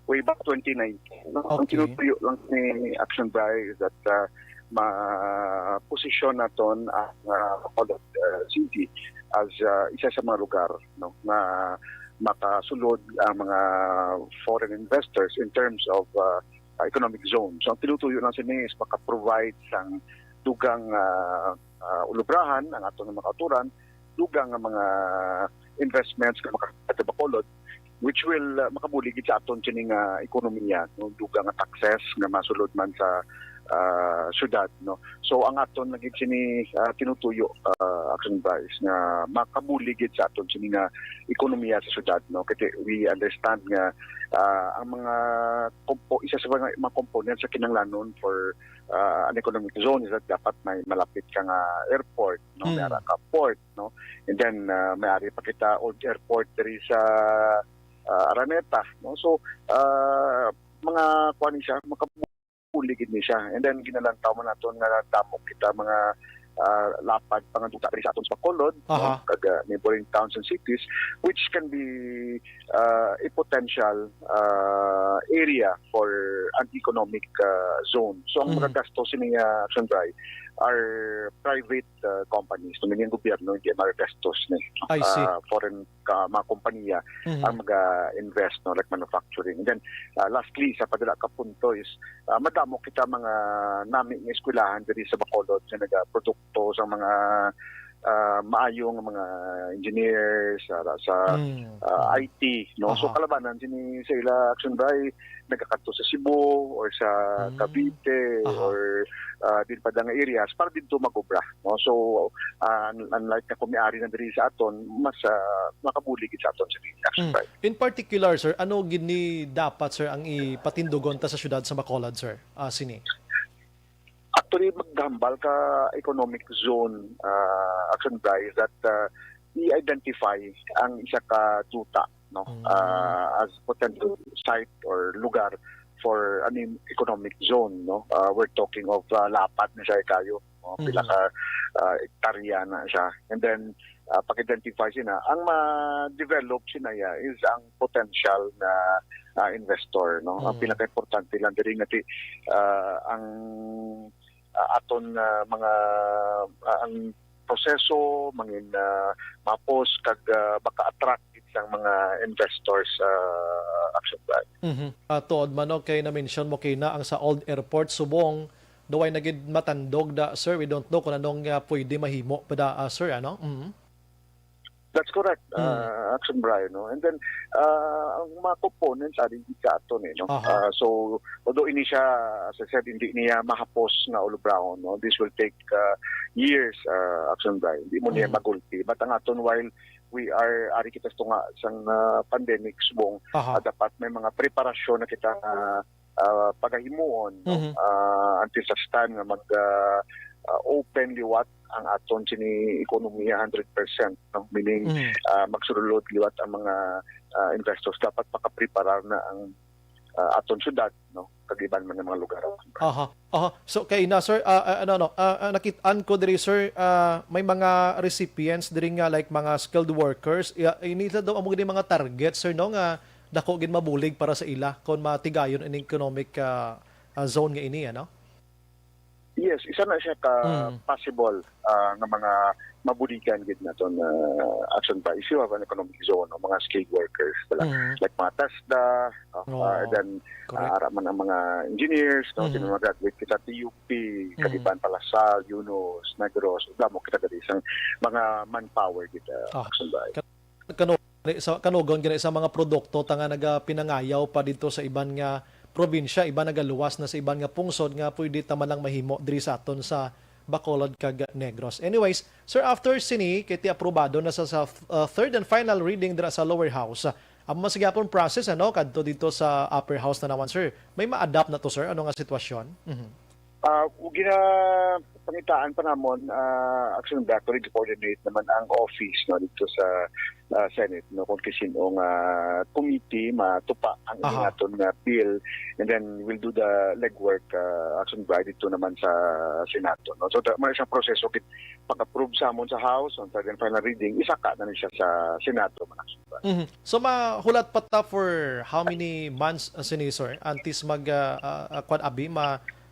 way back 2019. No? Okay. Ang tinutuyo lang ni Aksyon Bryan is that ma-posisyon na ito ang Bacolod City as isa sa mga lugar no? na makasulod ang mga foreign investors in terms of economic zone. So ang tinutuyo lang sa is maka-provide sang dugang ulubrahan ang ato ng makaturan, dugang ang mga investments na makakita Bacolod, which will makabuligid sa aton kining ekonomiya, no? Dugang nga taxes nga masulod man sa syudad. No? So ang aton naging sini tinutuyo action advice na makabuligid sa aton sini nga ekonomiya sa syudad. No? Kasi we understand nga ang mga isa sa mga components sa kinanglanon for an economic zone is that dapat may malapit ka nga airport, no? May ara ka port, no? And then may ari pa kita old airport diri sa Araneta, no? So mga kuan siya makabuligid ni siya. And then ginalantaw man naton nga damo kita mga lapad pangaduta diri sa aton sa Bacolod, no? Kag neighboring towns and cities, which can be a potential area for an economic zone. So ang mga gastos ni Aksyon Bryan are private companies. Tumingin yung gobyerno, hindi magagastos ni foreign mga kompanya ang mag-invest, no, like manufacturing. And then, lastly, sa padala ka punto is, madamo kita mga nami ng eskwelahan diri sa Bacolod sa nagaprodukto sa mga maayong mga engineers sa IT, no. So kalabanan sini sa ila Aksyon Bryan nagakadto sa Cebu or sa Cavite or din pa nga areas para dito magobra, no. So unlike na kumiari na diri sa aton mas makabuligid sa aton sa Aksyon Bryan. In particular sir, ano gini dapat sir ang ipatindugon ta sa syudad sa Bacolod sir? Sini actually maghambal ka economic zone Aksyon Bryan that i-identify ang isa ka tuta, no, as potential site or lugar for an economic zone, no. We're talking of lapad na siya kayo, no? Pila ka hektarya na siya. And then pag-identify sina ang ma-develop sinaya is ang potential na investor, no. Ang pinaka-importante lang diri ngati ang aton mga ang proseso mangin mapos kag baka attract sang mga investors Aksyon Bryan. Tuod man kay na-mention mo kay na ang sa old airport subong duway nagid matandog da sir, we don't know kung anong pwede mahimo pa da sir ano. That's correct, Aksyon Bryan. No? And then, ang mga components ay hindi ka ito. No? So, although ini siya, as I said, hindi niya mahapos na ulo brown. No? This will take years, Aksyon Bryan. Hindi mo niya magulti. But ang aton, while we are, ari kita ito nga isang pandemic subong, dapat may mga preparasyon na kita pagahimuon until sa time nga open liwat ang aton sini ekonomiya 100%, no? Meaning magsulod liwat ang mga investors dapat makapreparar na ang aton syudad, no, kagiban man ng mga lugar. So kay na sir, nakitaan ko diri sir, may mga recipients diri nga like mga skilled workers, inita daw amo gid mga target sir, no, nga dako gid mabulig para sa ila kon matigayon in economic zone nga ini, ano? Yes, isa na siya ka possible ng mga mabuligan gid naton action by if you have an economic zone o mga skilled workers like mga TESDA, then araman ang mga engineers, no, sino mag-graduate kita TUP, Kaliban, Palasal, Yunus, Negros, damo kita diri isang mga manpower kita action by. Kanugon gina sa mga produkto tanga nagapinangayaw pa dito sa iban nga probinsya, iba nagaluwas na sa iban nga pungsod nga pwede ta man lang mahimo diri sa aton sa Bacolod kag Negros. Anyways, sir, after sini kiti aprobado na sa third and final reading dira sa lower house, ang masigapon process ano kadto dito sa upper house na naman sir. May ma-adapt na to sir, ano nga sitwasyon? Gina pangitaan pa namon action back to coordinate naman ang office, no, dito sa Senate, no, kung kisinong committee matupa ang aton nga bill, and then we'll do the legwork action by dito naman sa Senado, no. So may isang proseso kit pag-approve sa amon sa House on third and final reading, isaka na siya sa Senado man action by. So mahulat pa ta for how many months sir antes mag kwan abi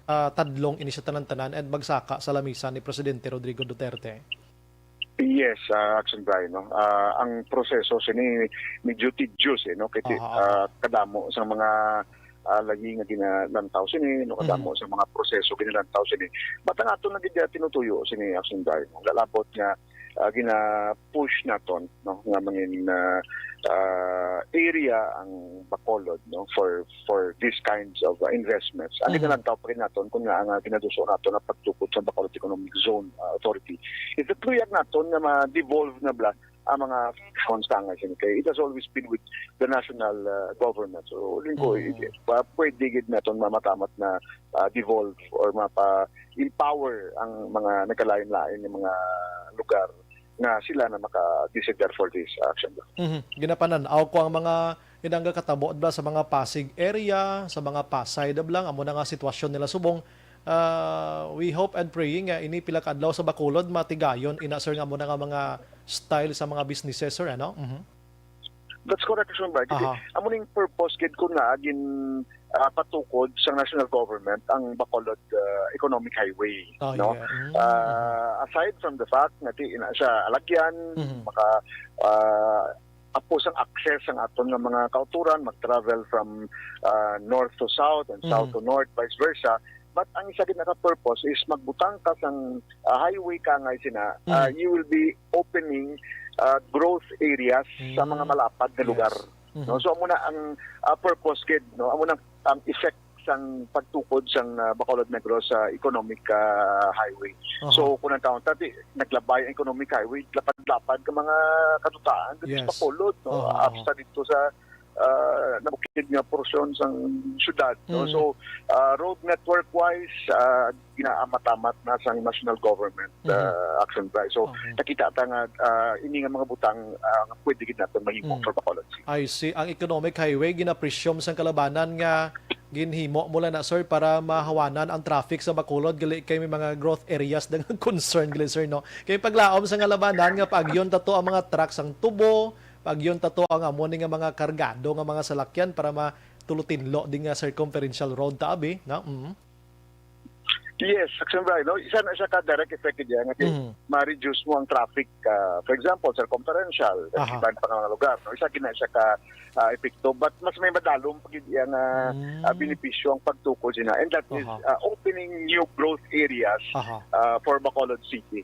tadlong ini siya tanan-tanan at magsaka sa lamisa ni Presidente Rodrigo Duterte? Yes, action Bryan, no. Ang proseso sini medyo tedious, no, kay kadamo sa mga lagi nga ginalantaw sini, no, kadamo sa mga proseso ginalantaw sini. Batang ato na gid tinutuyo sini action Bryan, no. Lalabot nga gina-push naton, no, nga mangin area ang Bacolod, no, for these kinds of investments. Ang ginalantaw pa rin naton kung nga ang ginaduso naton na pagtukod sa Bacolod Economic Zone Authority. Ito tuyag naton na ma-devolve na bla ang mga funds tanga siya. It has always been with the national government. So, lingko, pwede gid naton mamatamat na devolve or mapa-empower ang mga nagkalain-lain ng mga lugar na sila na maka-consider for this action. Ginapananaw ko ang mga inangga katabo sa mga Pasig area, sa mga Pasay dablang, amo na nga sitwasyon nila subong. We hope and praying ini pila ka adlaw sa Bacolod matigayon ina sir nga mo na nga mga style sa mga businesses sir, ano? That's correct, Sir Bryan. Kasi amuning purpose gid ko nga agin patukod sa national government ang Bacolod Economic Highway, no? Aside from the fact na ina siya alagyan, maka apos ang access ang aton nga mga kauturan mag-travel from north to south and south to north, vice versa. But ang isa gid naka-purpose is magbutang ka sang highway ka nga sina, you will be opening growth areas sa mga malapad na lugar. No, so amo na ang purpose gid, no, amo na ang effect sang pagtukod sang Bacolod Negros sa economic highway. So kung ang tati naglabay ang economic highway, lapad-lapad ka mga katutaan dito sa Bacolod, no, after dito sa nabukid nga porsyon sang syudad, no. So road network wise ginaamatamat na sang national government action by. So nakita ta nga ini nga mga butang pwede gid naton mahimo for Bacolod. I see. Ang economic highway ginapresyum sang kalabanan nga ginhimo mula na sir para mahawanan ang traffic sa Bacolod gali kay may mga growth areas dengan concern gali sir, no. Kay paglaom sa kalabanan nga pagyon tato ang mga trucks ang tubo, pagyon tato ang amon nga mga kargado nga mga salakyan para matulutinlo din nga circumferential road ta abi, no. Yes, Aksyon Bryan, no? Isa na siya ka direct effect niya nga ma-reduce mo ang traffic. For example, circumferential, Aha. iban pa nga lugar. No? Isa kina siya ka epekto, but mas may madalong pag yung benepisyo ang pagtukod sina. And that is opening new growth areas for Bacolod City,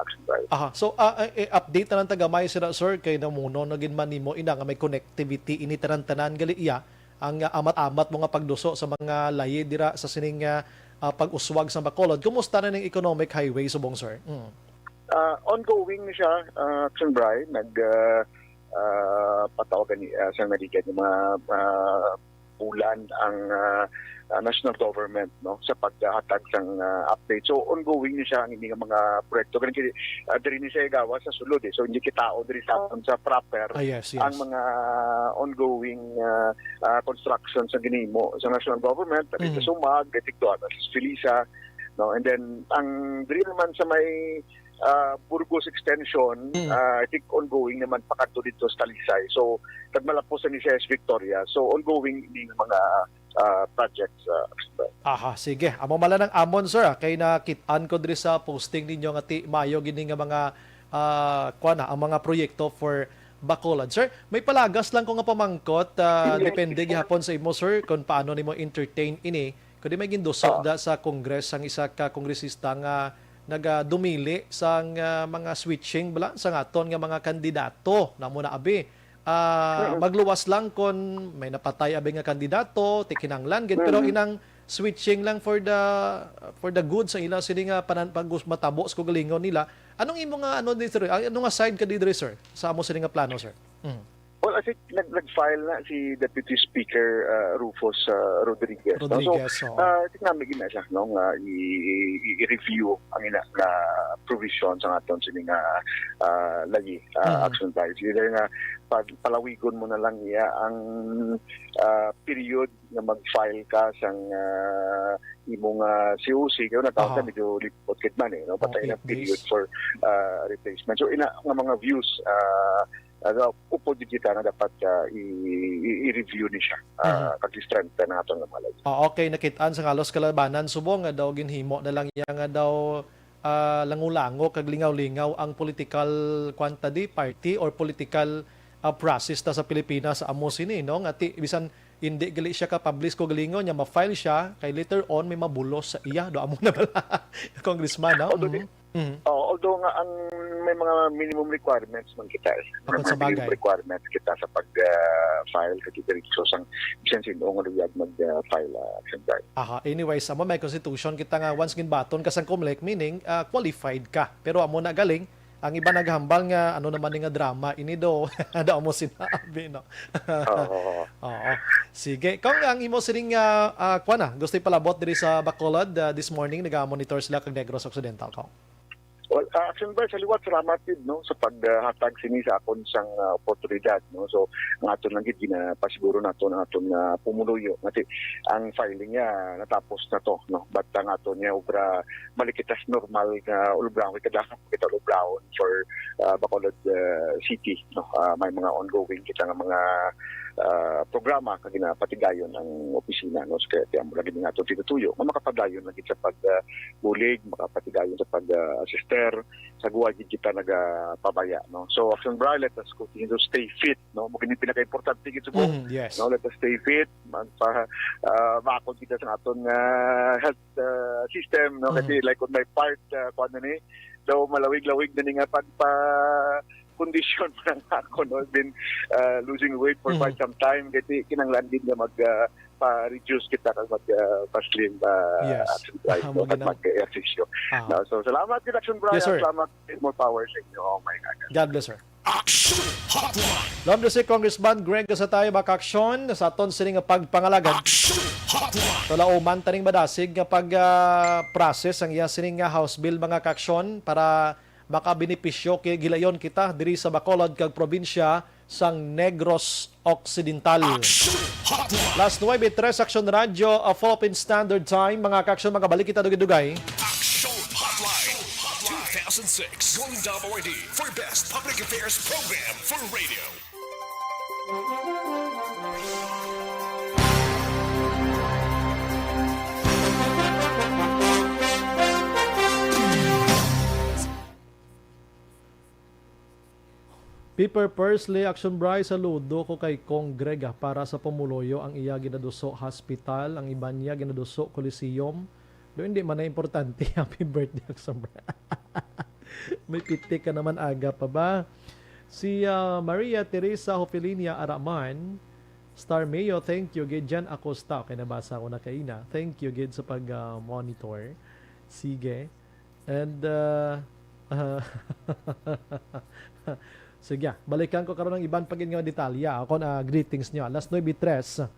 Aksyon Bryan. So, update na lang tagamay sila, sir, kay namuno naging manimo ina nga may connectivity ini tanan gali iya ang amat-amat mga pagduso sa mga layi dira sa sining pag-uswag sa Bacolod. Kumusta na ng economic highway subong, sir? Ongoing siya, Aksyon Bryan, patawagan ni sa Amerika yung mga bulan ang national government, no, sa paghatag sang update. So ongoing ni siya ang hindi mga proyekto ganun diri ni siya gawa sa sulod so hindi kitao diri sa proper Yes. ang mga ongoing construction sa ginimo sa national government sa Sumag, Getikdoan, sa Filisa, no, and then ang diri naman sa may Burgos extension, I think ongoing naman pakadto dito sa Talisay. So nagmalapos ni siya Victoria. So ongoing din mga projects. Sige. Amo mala ng amon, sir. Kay nakitaan ko diri sa posting ninyo nga ti mayo gini nga mga ang mga proyekto for Bacolod. Sir, may palagas lang ko nga pamangkot. Depende gihapon sa imo, sir, kung paano nimo entertain ini. Kundi may ginduso da sa Congress ang isa ka kongresista nga nagadumili sa mga switching bala sa ngaton nga mga kandidato na muna abi. Magluwas lang kon may napatay abi nga kandidato tikinanglan gid pero inang switching lang for the good sa ila sini nga pag matabo sa galingon nila. Anong imo nga dito, ano nga side ka dito, sir, sa amo sini nga plano, sir? Well, I think nag-file na si Deputy Speaker Rufus Rodriguez. No? So, tingnan mo gina siya, no? I-review ang ina na provision sa aton sining lagi action tayo. Either nga palawigon mo na lang niya ang period na mag-file ka sang imong COC kaya natawag na medyo lipot kit man no? Patay na period for replacement. So ina nga mga views upo digita na dapat i-review ni siya kag-strengthen na aton nga malay. Okay, nakitaan sa ngalos kalabanan subong nga daw ginhimo na lang iya nga daw langulango kag lingaw-lingaw ang political quantity party or political process ta sa Pilipinas sa amo sini no nga bisan hindi gali siya ka publish ko galingon nya ma-file siya kay later on may mabulos sa iya do amo na bala congressman no. Although nga ang may mga minimum requirements man kita. Sa bagay. Requirements kita sa pag-file kay diretso sang bisan sino nga luyag mag-file anyways, amo may constitution kita nga once ginbaton ka sang COMELEC meaning qualified ka. Pero amo na galing ang iba naghambal nga ano naman nga drama ini do mo sinabi no. Sige, kung ang imo sining gusto palabot diri sa Bacolod this morning naga-monitor sila kag Negros Occidental ko. Well, Aksyon Bryan, sa liwat salamat din no sa paghatag sini sa akon sang oportunidad no. So ngaton lang gid ginapasiguro naton pumuluyo ngati ang filing niya natapos na to no. But ang aton niya obra malikitas normal nga ulbraon kita ulbraon for Bacolod City no. May mga ongoing kita nga mga programa kag ginapatigayon ang opisina no so kaya mo lagi nga aton tinutuyo makapadayon lagi sa pagbulig makapatigayon sa pag-assister sa guwag kita nagapabaya no. So Aksyon Bryan, let us continue to stay fit no. Mo kini pinaka-importante gid subo yes. No, let us stay fit makon kita sa aton health system no kasi like on my part kuan ni daw malawig-lawig na nga condition pa ng ako no been losing weight for quite some time kasi kinanglan din nga pa-reduce kita kag mag-slim Aksyon Bryan no mag-exercise no. So salamat gid Aksyon Bryan, salamat more power sa inyo. Oh my God. God bless, sir. Aksyon Hotline. Lomdo si Congressman Greg sa tayo maka-aksyon sa aton sining pagpangalagad. Aksyon Hotline. Talauman taning badasig nga pag-process ang iya sining House Bill mga ka-aksyon para makabenepisyo kay gilayon kita diri sa Bacolod kag probinsya sang Negros Occidental. Last 9:03 Aksyon Radio Philippine Standard Time mga ka-aksyon magabalik kita dugay-dugay. Aksyon Hotline 2006 Golden Dome Award for Best Public Affairs Program for Radio. Piper Persley, Aksyon Bryce, saludo ko kay Kong Greg para sa Pumuloyo ang iya ginaduso hospital, ang iba niya ginaduso Coliseum. Do hindi man na importante. Happy birthday, Aksyon Bryce. May pitik ka naman aga pa ba? Si Maria Teresa Hofelinia Araman, Star Mayo, thank you. Gid Jan Acosta, okay, nabasa ko na kaina. Thank you, Gid, sa pag-monitor. Sige. And, sige, balikan ko karon ng ibang pagin nga detalya. Ako na greetings nyo. Alas 9:03.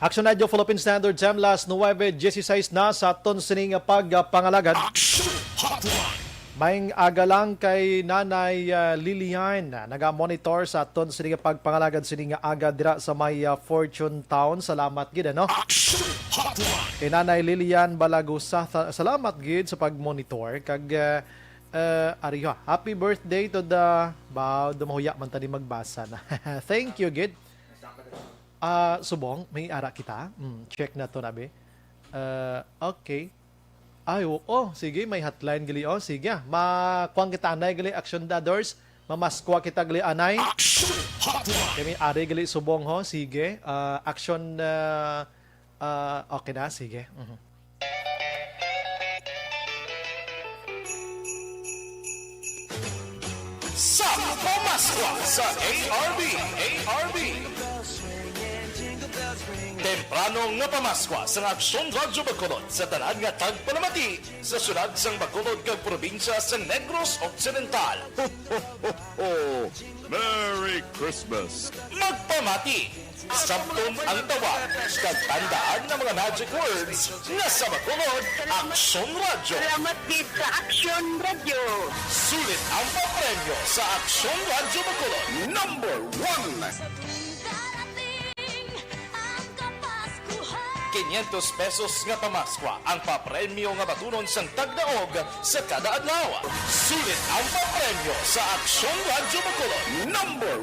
Aksyon Radio Philippine Standard Time last 9:16 na sa aton sining pagpangalagad. Aksyon Hotline. Maing aga lang kay Nanay Lilian naga-monitor sa aton sining pagpangalagad sining aga dira sa may Fortune Town. Salamat gid ano. Aksyon Hotline. Kay Nanay Lilian Balagusa, salamat gid sa pagmonitor kag ariho. Happy birthday to the dumahuya man tani magbasa na. Thank you gid. Subong, may ara kita. Check na to nabi. Okay. Ay, sige, may hotline gali. Sige. Makuang kita anay gali, Aksyon Dadors. Mamaskwa kita gali anay. Aksyon Hotline. Kami ari gali subong ho. Sige. Aksyon, okay na. Sige. Sa pamaskwa sa ARB. Tempranong nga pamaskwa sa Aksyon Radyo Bacolod sa tanan nga tagpalamati sa syudad sang Bacolod kag probinsya sa Negros Occidental. Merry Christmas! Magpamati! Sabton ang tawag kag tandaan ng mga magic words nga sa Bacolod, Aksyon Radyo. Salamat gid sa Aksyon Radio. Sulit ang papremyo sa Aksyon Radyo Bacolod. Number 1! 500 pesos nga pamaskwa ang papremyo nga batunon sang tagdaog sa kada adlaw. Sulit ang papremyo sa Aksyon Radyo Bacolod. Number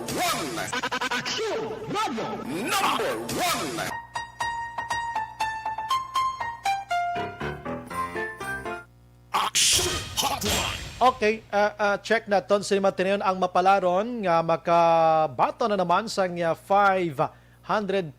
1! Aksyon Radyo! Number 1! Aksyon Hotline! Okay, check na ton sa matinayon ang mapalaron nga makabato na naman sang 500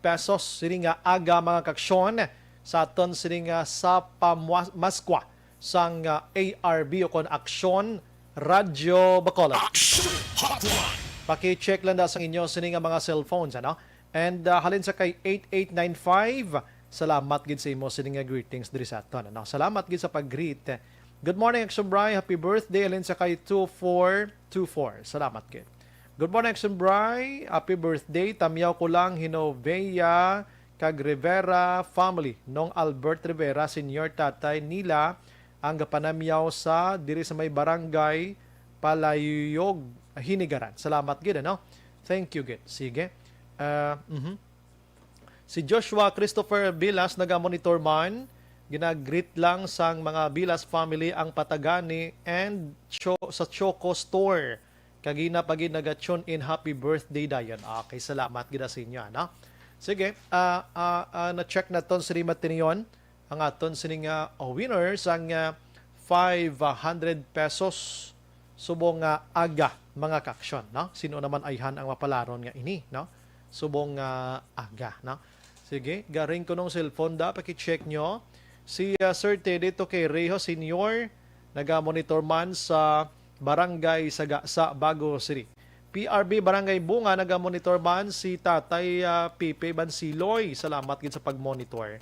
pesos sininga aga mga kaksyon sa aton sininga sa pamaskwa sang ARB o kon Aksyon Radyo Bacolod. Aksyon Hotline! Paki-check lang da sa inyo sininga mga cellphones ano. And halin sa kay 8895, salamat gid sa imo sininga greetings diri sa aton ano. Salamat gid sa pag-greet. Good morning Aksyon Bryan, happy birthday halin sa kay 2424. Salamat gid. Good morning, Aksyon Bryan. Happy birthday. Tamyaw ko lang, Hinovea, kag Rivera family. Nong Albert Rivera, senior tatay nila, ang panamyaw sa diri sa may barangay Palayog, Hinigaran. Salamat gid ano? Thank you gid. Sige. Si Joshua Christopher Bilas, naga-monitor man. Ginagreet lang sang mga Bilas family ang patagani and sa Choco Store. Kagina pagi nagatune in happy birthday dayon. Okay, salamat gid sa inyo ano. Sige, na-check na ton sa matiniyon ang aton sining winner sang 500 pesos subong aga mga kaksyon no. Sino naman ayhan ang mapalaron nga ini no? Subong aga no. Sige, garing ko nung cellphone da paki-check nyo. Si Sir Teddy to kay Reho Senior naga-monitor man sa Barangay Sagasa, Bago City. PRB Barangay Bunga, naga-monitor man si Tatay Pipe Bansiloy. Salamat gid sa pag-monitor.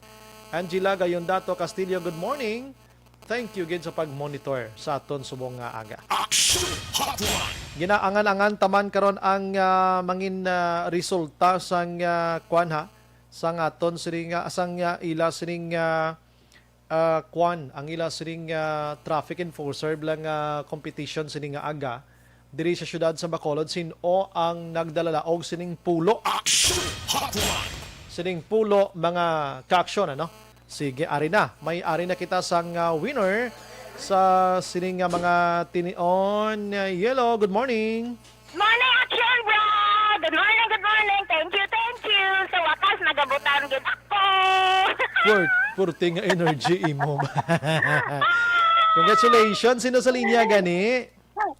Angela Gayondato Castillo, good morning. Thank you gid sa pag-monitor sa aton subong aga. Aksyon Hotline! Ginaangan-angan taman karon ang mangin resulta sang kwan ha. Sang aton siring sang ila siring ang ila sining traffic enforcer bilang competition sining aga diri sa syudad sa Bacolod. Sino ang nagdala og sining pulo? Aksyon Hotline! Sining pulo mga kaaksyon ano. Sige, ari na. May ari na kita sang winner sa sining mga tinion. Yellow, good morning. Morning, Aksyon Bro! Good morning, good morning. Thank you, thank you. Sa wakas, nagabutan gid ako. Purting energy imo. Congratulations. Sino sa linya gani?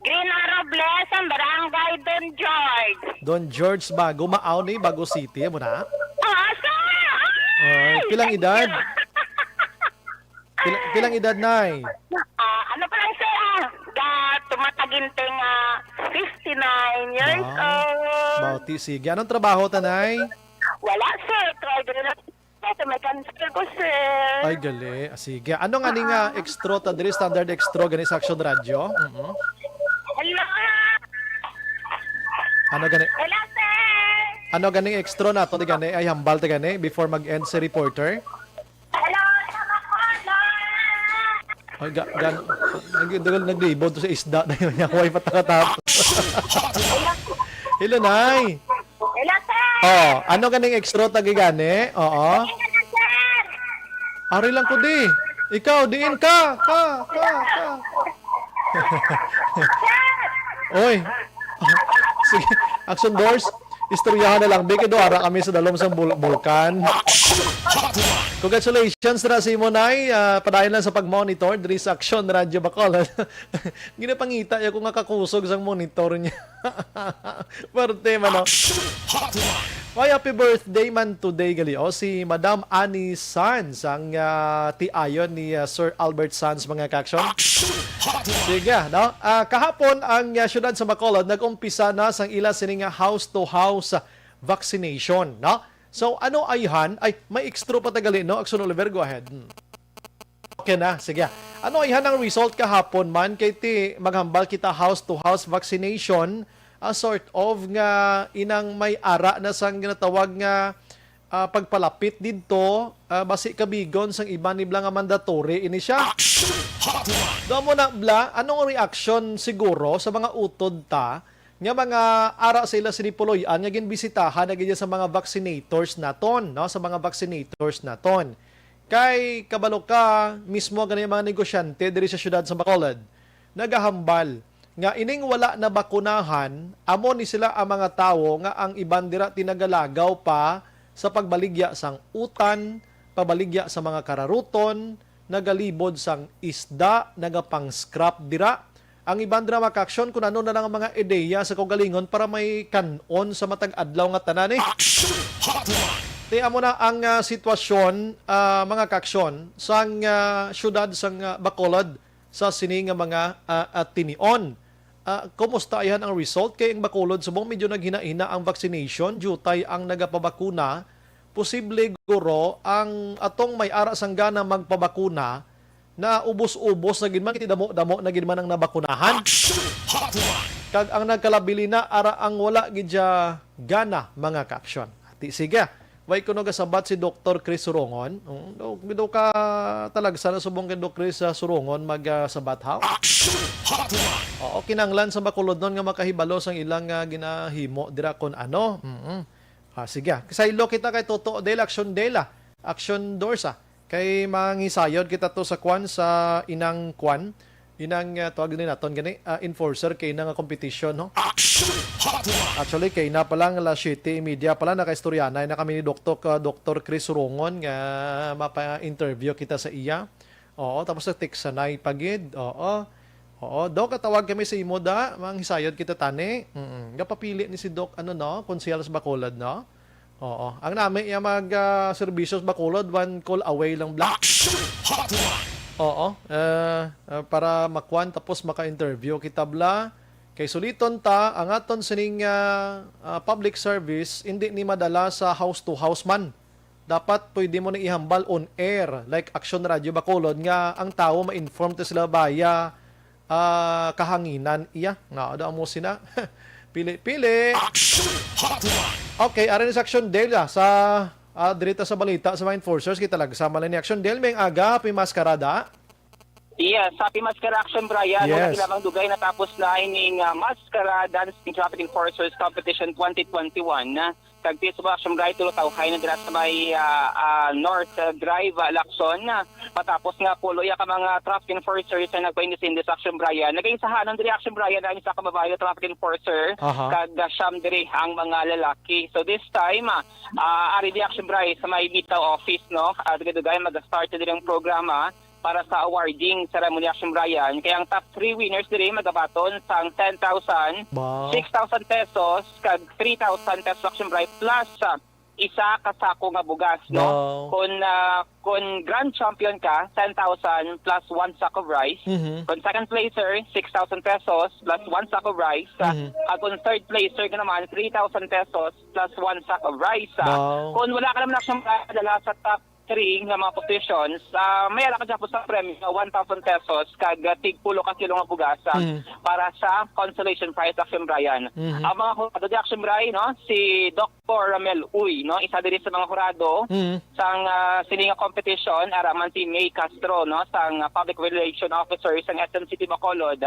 Green Robles, ang barangay Don George. Don George Bago, Maaw ni Bago City mo na. Sir! Pilang edad? Pilang edad nay? Ano pa lang sir? Tumataginting 59 years old. Bauti, sige. Anong trabaho tanay? Wala sir. Try din na sa may cancer ko sir. Ay, gali. Sige. Ano nga ni nga extra ta diri standard extra gani sa Aksyon Radio? Hello. Ano gani? Hello sir. Ano ganing extra na to di gani ay hambal ti gani before mag-end si reporter? Hello, Ay naglibod to sa isda na yun. Huwag patakatap. Hello, Nay. Hello, sir! Oh, ano ganing extra tagi gani? Oo. Hello, sir! Ari lang ko di. Ikaw, diin ka. Oy. Sige, Aksyon Doors. Istoryahan na lang. Beke do, ara kami sa dalom sa bulkan. Congratulations na si Monay. Padayon lang sa pag-monitor. Diri sa Aksyon Radio Bacolod. Ginapangita ya kung nga kakusog sa monitor niya. Parte man, no? Why happy birthday man today gali si Madam Annie Sanz ang tiayon ni Sir Albert Sanz mga kaksyon. Sige, no? Kahapon ang syudad sa Bacolod nag-umpisa na sang ila sining house to house vaccination, no? So ano ayhan ay may extra pa tagali, no? Aksyon Oliver, go ahead. Okay na, sige. Ano ayhan ang result kahapon man kay ti maghambal kita house to house vaccination? A sort of nga inang may ara na sang ginatawag nga pagpalapit dito basi kabigon sang iba ni bla nga mandatory ini siya. Do mo na bla, anong reaction siguro sa mga utod ta nga mga ara sila sinipuloyan nga ginbisitahan na ganyan sa mga vaccinators naton, no? Sa mga vaccinators naton. Kay kabalo ka mismo ganyan mga negosyante diri sa syudad sa Bacolod nagahambal nga ining wala na bakunahan, amo ni sila ang mga tawo nga ang iban dira tinagalagaw pa sa pagbaligya sang utan, pabaligya sa mga kararuton, nagalibod sang isda, nagapang-scrap dira. Ang iban dira makaksyon kung ano na lang ang mga ideya sa kaugalingon para may kanon sa matag adlaw nga tanan eh. Tiya mo na ang sitwasyon, mga kaksyon, sang syudad sang Bacolod sa sining mga tinion. Kumusta ayan ang result? Kaya ang Bacolod subong medyo naghina-hina ang vaccination, jutay ang nagapabakuna. Posible guro ang atong may ara sang gana magpabakuna na ubos-ubos na ginman, iti damo-damo na ginman ang nabakunahan. Kag ang nagkalabili na ara ang wala gidya gana mga kapsyon. Ati sige. Way kuno gasabat si Dr. Chris Surongon. Mido ka talagsa na subong kay Dr. Chris Surongon magsabat ha. Oo, kinanglan sa Bacolod nun nga makahibalo sang ilang ginahimo dira kon ano. Sige. Kasaylo kita kay Toto Del Aksyon Dela. Aksyon Dorsa. Kay mangisayod kita to sa kwan sa inang kwan. Inang tawag din naton gani enforcer kay nang competition, no? Actually kay na pala la City Media pala nakaistoryanay na kami ni Dr. Chris Surongon nga mapa-interview kita sa iya. Oo, tapos sa Texanay pagid. Oo, Doc, katawag kami sa imo da, manghisayod kita tani. Gapapili ni si Doc no, konsyal sa Bacolod, no? Oo, ang nami iya mag-serbisyo sa Bacolod, one call away lang black. Oo, para makuan tapos maka-interview kita bla. Kay suliton ta ang aton sining public service hindi ni madala sa house to house man. Dapat pwede mo na ihambal on air like Aksyon Radio Bacolod nga ang tao ma-inform ta sila baya kahanginan iya nga ada mo sina pili. Okay, aron sa Aksyon Dela sa dirita sa balita sa mga enforcers kita lagsama lang ni Aksyon Del may aga pimaskarada. Yes, happy Mascara Action, Bryan. Yes. Wala ilang dugay natapos na ining Mascara Dancing Traffic Enforcers Competition 2021 na kagtis sa Action Bryan tulutaw na dira sa may North Drive, Aksyon. Matapos nga pulo ya ka mga traffic enforcers na nagpainisin sa Action Bryan. Nagaisahanan diri Action Bryan na isa ka babae traffic enforcer kag siyam diri ang mga lalaki. So this time ari di Action Bryan sa may Bitaw office, no? Dugay mag-start diri ang programa para sa awarding ceremony Action Bryan. Kaya ang top 3 winners diri magabaton sang 10,000, 6,000 pesos, kag 3,000 pesos Action Bryan plus isa ka sako nga bugas, no? Kung grand champion ka, 10,000 plus 1 sack of rice. Kung second placer, 6,000 pesos plus 1 sack of rice. At kung third placer ka naman, 3,000 pesos plus 1 sack of rice. Kung wala ka naman Action Bryan dala sa top 3 nga mga positions, may ala ka dyan po sa premyo 1,000 pesos kag tig-pulo ka kilo nga bugas para sa consolation prize Action Bryan. Ang mga hurado di Action Bryan, no? Si Doc Dr. Ramel Uy, no? Isa din sa mga hurado sang sininga competition araman si May Castro, no? Sang Public Relations Officer sang SM City Bacolod.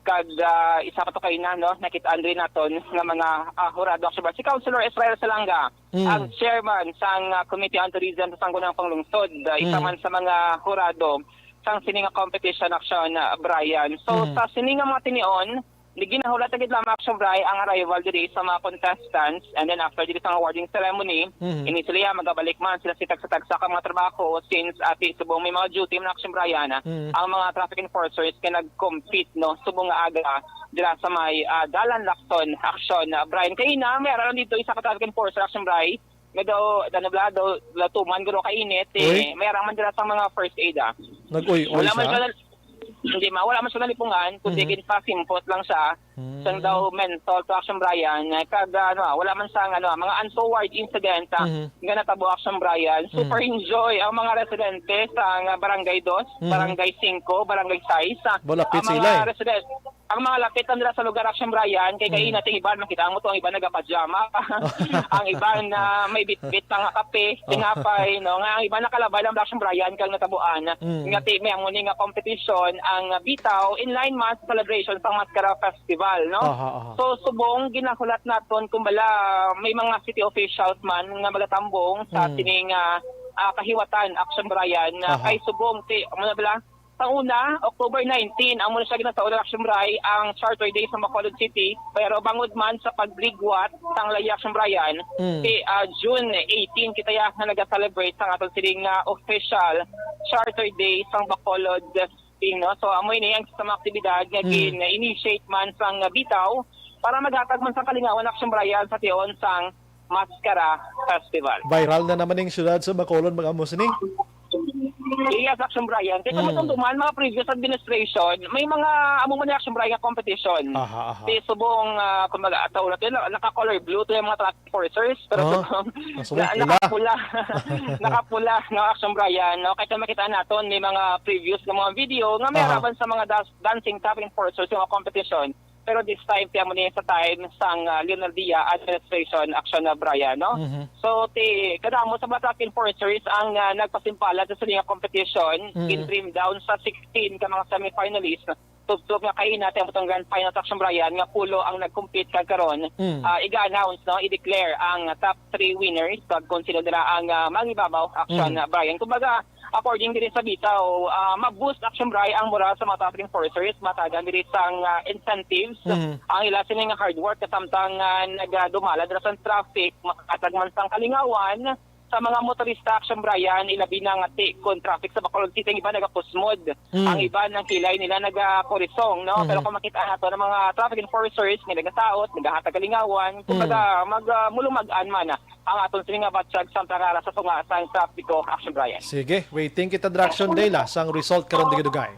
Kag isa pa to kay na, no? Nakitaan rin naton nga mga hurado. Si Councilor Israel Salanga, ang chairman sang Committee on Tourism sa Sangguniang Panglungsod. Isa man sa mga hurado sang sininga competition action, Bryan. So sa sininga mga tinion, ginahulat agad lamang Aksyon Bryan ang arrival diri sa mga contestants, and then after diri sa awarding ceremony, initially magabalik man sila sa tagsa ka mga trabaho since ati subong may mga duty ng Aksyon Bryan, ang mga traffic enforcers kay nag-compete, no, subong nga aga dira sa may Dalan Lacson Aksyon Bryan. Kay na meron dito isa ka traffic enforcer Aksyon Bryan Medo danablado latuman guro kainit mayroon man dira sa mga first aid Nag-uy siya. Wala man siya nalipungan, kundi simpot lang siya. Sang daw mental to Aksyon Bryan, kag wala man sang mga untoward incident nga natabo Aksyon Bryan. Super enjoy ang mga residente sa Barangay 2, Barangay 5, Barangay 6. Balapit ang sila mga residente, ang mga lapit nila sa lugar Aksyon Bryan, kay kain nating iba makita mo to, ang iba nagapajama, ang iba na may bitbit nga kape, tinapay, no, nga ang iba nakalabay lang Aksyon Bryan kag natabuan. Ngati may ang nga competition ang bitaw in line man sa celebration sa Mascara Festival, no? So subong ginahulat naton kumbala may mga city officials man nga magatambong sa sining kahiwatan Aksyon Bryan kay subong muna bala sa una, October 19, ang muna siya ginataon ng Aksyon Bryan ang Charter Day sa Bacolod City, pero bangod man sa pagligwat sang Lay Aksyon Bryan, June 18 kita na nag-celebrate sa atong sining official Charter Day sa Bacolod City, no? So amoy ni ang sa mga aktibidad nga initiate man sang bitaw para maghatag man sa kalingawan Aksyon Bryan sa tion sang Mascara Festival. Viral na naman yung syudad sa Bacolod, mga musini. Yes, Aksyon Bryan. Kaya duman mga previous administration, may mga among mga Aksyon Bryan competition. Di subong kumbaga taon natin naka-color blue to yung mga traffic enforcers, pero nakapula. Nakapula ng Aksyon Bryan, no? Kaya makita naton may mga previous na mga video nga may harapan sa mga dancing traffic enforcers yung mga competition. Pero this time, tiyan mo niya sa time sang Leonardia Administration Aksyon Bryan, no? So, kadamo sa mga traffic enforcers ang nagpasimpala sa sininga competition, in-trim down sa 16 ka mga semi-finalists. Tugtog nga kayo natin ang grand final Aksyon Bryan nga pulo ang nag-compete kagkaron. Iga-announce, no? I-declare ang top 3 winners pag konsidera ang mangibabaw Aksyon Bryan. Kumbaga, according din sa bitaw, ma-boost Aksyon Bryan ang moral sa mga traffic enforcers, matagan din sang incentives, ang ila sining hard work kasamtang nagdumala dira sa traffic, makatagman sang kalingawan sa mga motorista Aksyon Bryan, ilabi na nga kon traffic sa Bacolod City, ang iba nagapusmod, ang iba ng kilay nila nagakorisong, no? Pero kung makita nato ng mga traffic enforcers, may nagataot, nagahatag kalingawan, kumbaga mulumag-an man ang aton sininga batsyag sa tangara sa tunga sa trapiko Aksyon Bryan. Sige, waiting kita Aksyon Day la sang result karon digudugay.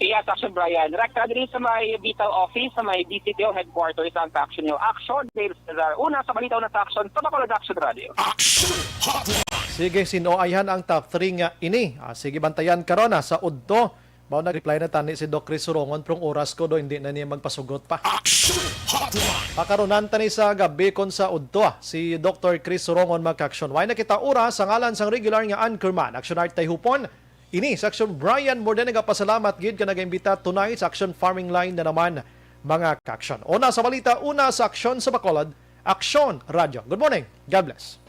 Yes, Aksyon Bryan. Rekta din sa may Bitaw Office, sa may DCTO headquarters ang Aksyon nyo. Aksyon Day, una sa balitaw na sa Aksyon, sa Bacolod Aksyon Radio. Aksyon Hotline. Sige, sinoayhan ang top 3 nga ini. Sige, bantayan karon sa udto. Bao nag-reply na tani si Doc Chris Surongon prong oras ko do hindi na niya magpasugot pa. Aksyon Hotline. Pakaronan tani sa gabi kon sa udto si Dr. Chris Surongon mag-aksyon. Why nakita oras sa ngalan sang regular nga anchorman Aksyon Art Hupon. Ini sa Aksyon Bryan Morden nagapasalamat gid ka nag-imbita tonight sa Aksyon Farming Line na naman mga ka-aksyon. Una sa balita, una sa Aksyon sa Bacolod, Aksyon Radio. Good morning. God bless.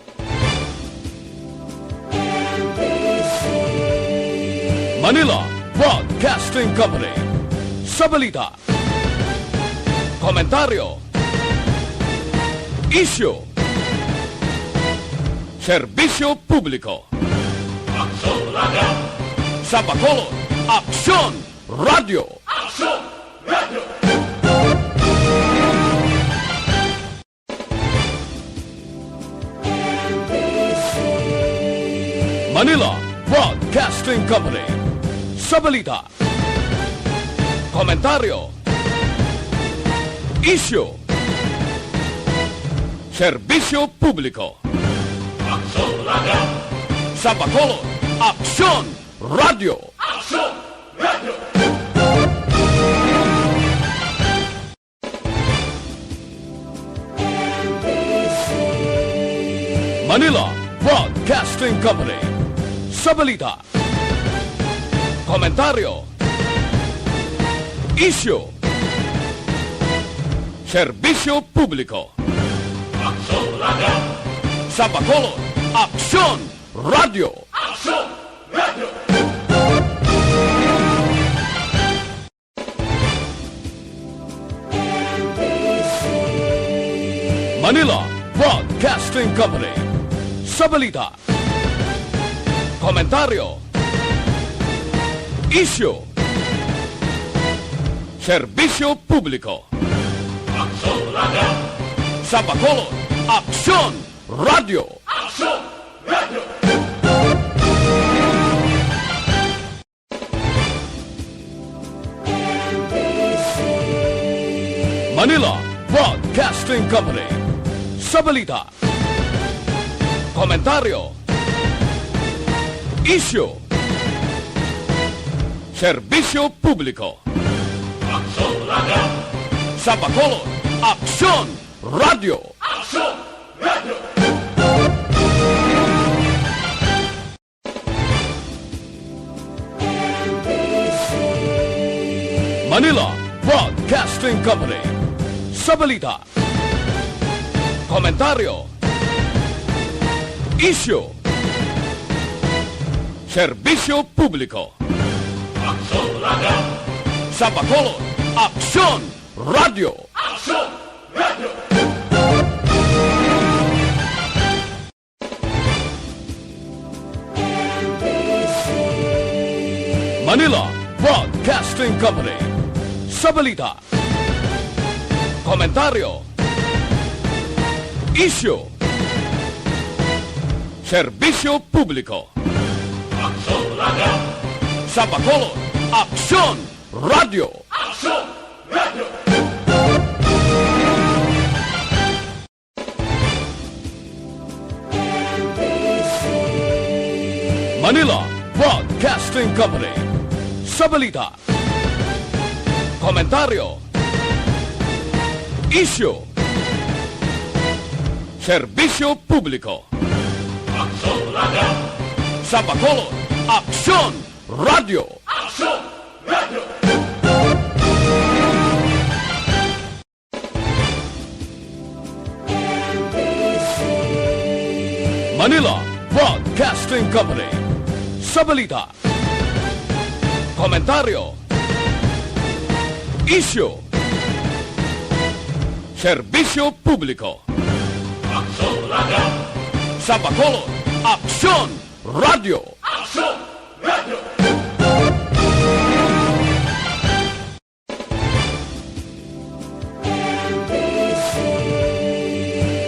Manila Broadcasting Company. Sa balita, komentaryo, issue, serbisyo publiko. Aksyon Radio. Sa Bacolod, Aksyon Radio. Aksyon Radio. Manila Broadcasting Company. Sa balita, komentaryo, issue, serbisyo publiko. Aksyon Radio. Sa Bacolod, Aksyon Radio. Aksyon Radio. Manila Broadcasting Company. Sa balita, komentaryo, isyu, serbisyo publiko. Sa Bacolod, Aksyon Radio. Manila Broadcasting Company. Sa balita, komentaryo, isyu, serbisyo publiko. Sa Bacolod, Aksyon Radio. Manila Broadcasting Company. Sa balita, komentaryo, isyu, serbisyo publiko. Sa Bacolod, Aksyon Radio. Manila Broadcasting Company. Sa balita, komentaryo, isyu, serbisyo publiko. Sa Bacolod, Aksyon Radio. Manila Broadcasting Company. Sa balita, komentaryo, isyu, serbisyo publiko. Sa Bacolod, Aksyon Radio. Manila Broadcasting Company. Sa balita, komentaryo, isyu, serbisyo publiko. Sa Bacolod, Aksyon Radio. Manila Broadcasting Company. Sa balita, komentaryo, isyu, serbisyo publiko. Sa Bacolod, Aksyon Radio.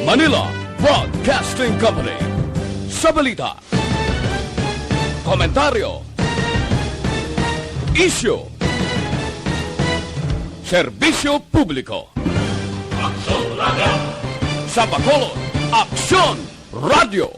Manila Broadcasting Company. Sa balita, komentaryo, isyu, serbisyo publiko. Sa Bacolod, Aksyon Radio.